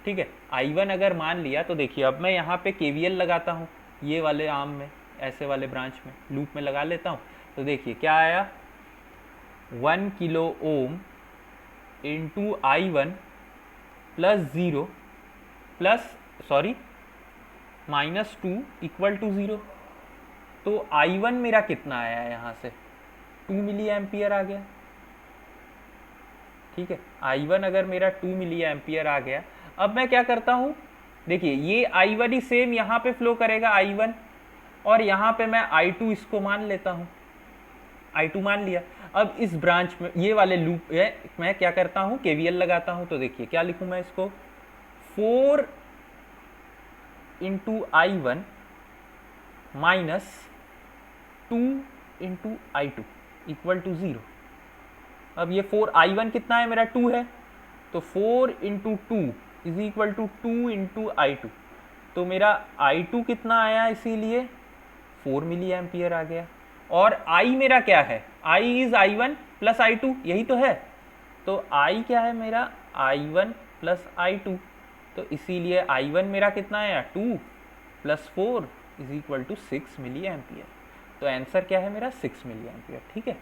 ठीक है, I1 अगर मान लिया तो देखिए अब मैं यहाँ पे KVL लगाता हूँ, ये वाले आर्म में, ऐसे वाले ब्रांच में, लूप में लगा लेता हूँ। तो देखिए क्या आया? 1 kilo ohm into I1 plus 0 plus sorry minus 2 equal to 0। तो I1 मेरा कितना आया यहाँ से? 2 मिली एम्पियर आ गया। ठीक है, I1 अगर मेरा 2 मिली एम्पियर आ गया, अब मैं क्या करता हूँ? देखिए ये I1 ही सेम यहाँ पे फ्लो करेगा, I1, और यहाँ पे मैं I2 इसको मान लेता हूँ, I2 मान लिया। अब इस ब्रांच में ये वाले लूप है, मैं क्या करता हूँ? KVL लगाता हूँ। तो देखिए क्या लिखूँ मैं इसको? 4 into I1 minus 2 into I2 equal to 0। अब ये 4 I1 कितना है मेरा? 2 है, तो 4 into 2 is equal to 2 into I2। तो मेरा I2 कितना आया? इसीलिए 4 मिली एम्पियर आ गया। और I मेरा क्या है? I is I1 plus I2, यही तो है। तो I क्या है मेरा? I1 plus I2। तो इसीलिए I1 मेरा कितना आया? 2 plus 4 is equal to 6 milliampere. तो आंसर क्या है मेरा? 6 मिली एम्पियर। ठीक है,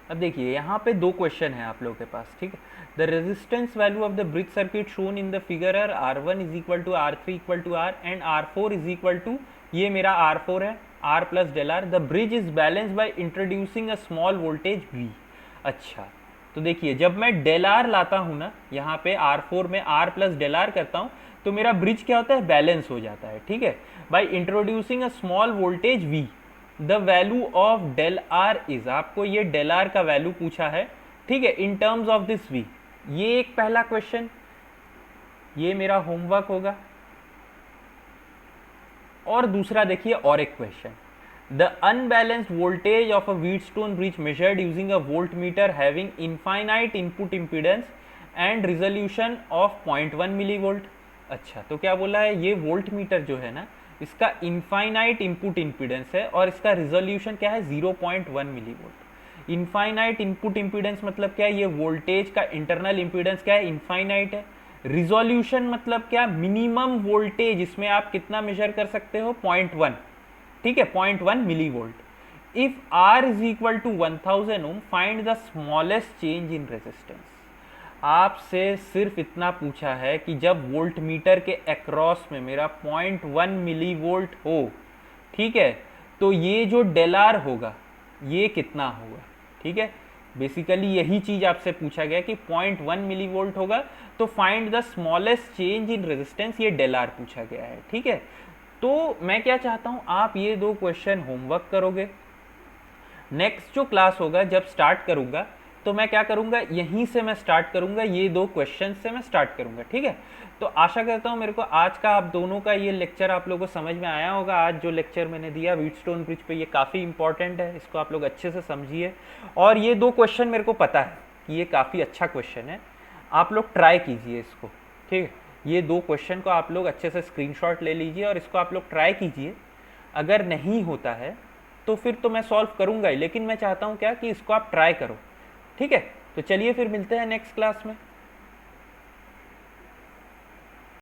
अब देखिए यहाँ पे दो क्वेश्चन है आप लोगों के पास। ठीक है, the resistance value of the bridge circuit shown in the figure are R1 is equal to R3 equal to R and R4 is equal to, ये मेरा R4 है, R plus del R. The bridge is balance by introducing a small voltage V। अच्छा, तो देखिए जब मैं del are लाता हूँ ना, यहाँ पे R4 में R प्लस डेल आर करता हूँ, तो मेरा ब्रिज क्या होता है? बैलेंस हो जाता है। ठीक है, by introducing a small voltage V the value of del R is, आपको ये डेल आर का वैल्यू पूछा है। ठीक है, in terms of this V। ये एक पहला क्वेश्चन, ये मेरा होमवर्क होगा। और दूसरा देखिए और एक question, the unbalanced voltage of a Wheatstone bridge measured using a voltmeter having infinite input impedance and resolution of 0.1 millivolt. अच्छा, तो क्या बोला है? ये वोल्ट मीटर जो है ना, इसका इनफाइनाइट इनपुट इम्पीडेंस है और इसका रिजोल्यूशन क्या है? 0.1 millivolt. Infinite input impedance मतलब क्या है? ये वोल्टेज का इंटरनल इम्पीडेंस क्या है? इनफाइनाइट है। रिजोल्यूशन मतलब क्या? मिनिमम वोल्टेज, इसमें आप कितना मेजर कर सकते हो? 0.1। ठीक है, 0.1 millivolt. If R is equal to 1000 ohm find the smallest change in resistance. आपसे सिर्फ इतना पूछा है कि जब वोल्ट मीटर के अक्रॉस में मेरा 0.1 मिली वोल्ट हो, ठीक है, तो ये जो डेल आर होगा ये कितना होगा, ठीक है। बेसिकली यही चीज आपसे पूछा गया कि 0.1 मिली वोल्ट होगा, तो find the smallest change in resistance, ये डेल आर पूछा गया है, ठीक है। तो मैं क्या चाहता हूं, आप ये 2 क्वेश्चन होमवर्क करोगे। नेक्स्ट जो क्लास होगा जब स्टार्ट करूंगा तो मैं क्या करूंगा, यहीं से मैं स्टार्ट करूंगा, ये 2 क्वेश्चन से मैं स्टार्ट करूंगा, ठीक है। तो आशा करता हूं मेरे को आज का आप दोनों का ये लेक्चर आप लोगों को समझ में आया होगा। आज जो लेक्चर मैंने दिया व्हीटस्टोन ब्रिज पे, ये काफ़ी इंपॉर्टेंट है, इसको आप लोग अच्छे से समझिए। और ये 2 क्वेश्चन मेरे को पता है कि ये काफ़ी अच्छा क्वेश्चन है, आप लोग ट्राई कीजिए इसको, ठीक है। ये 2 क्वेश्चन को आप लोग अच्छे से स्क्रीनशॉट ले लीजिए और इसको आप लोग ट्राई कीजिए। अगर नहीं होता है तो फिर तो मैं सॉल्व करूंगा ही, लेकिन मैं चाहता हूं क्या कि इसको आप ट्राई करो, ठीक है। तो चलिए फिर मिलते हैं नेक्स्ट क्लास में।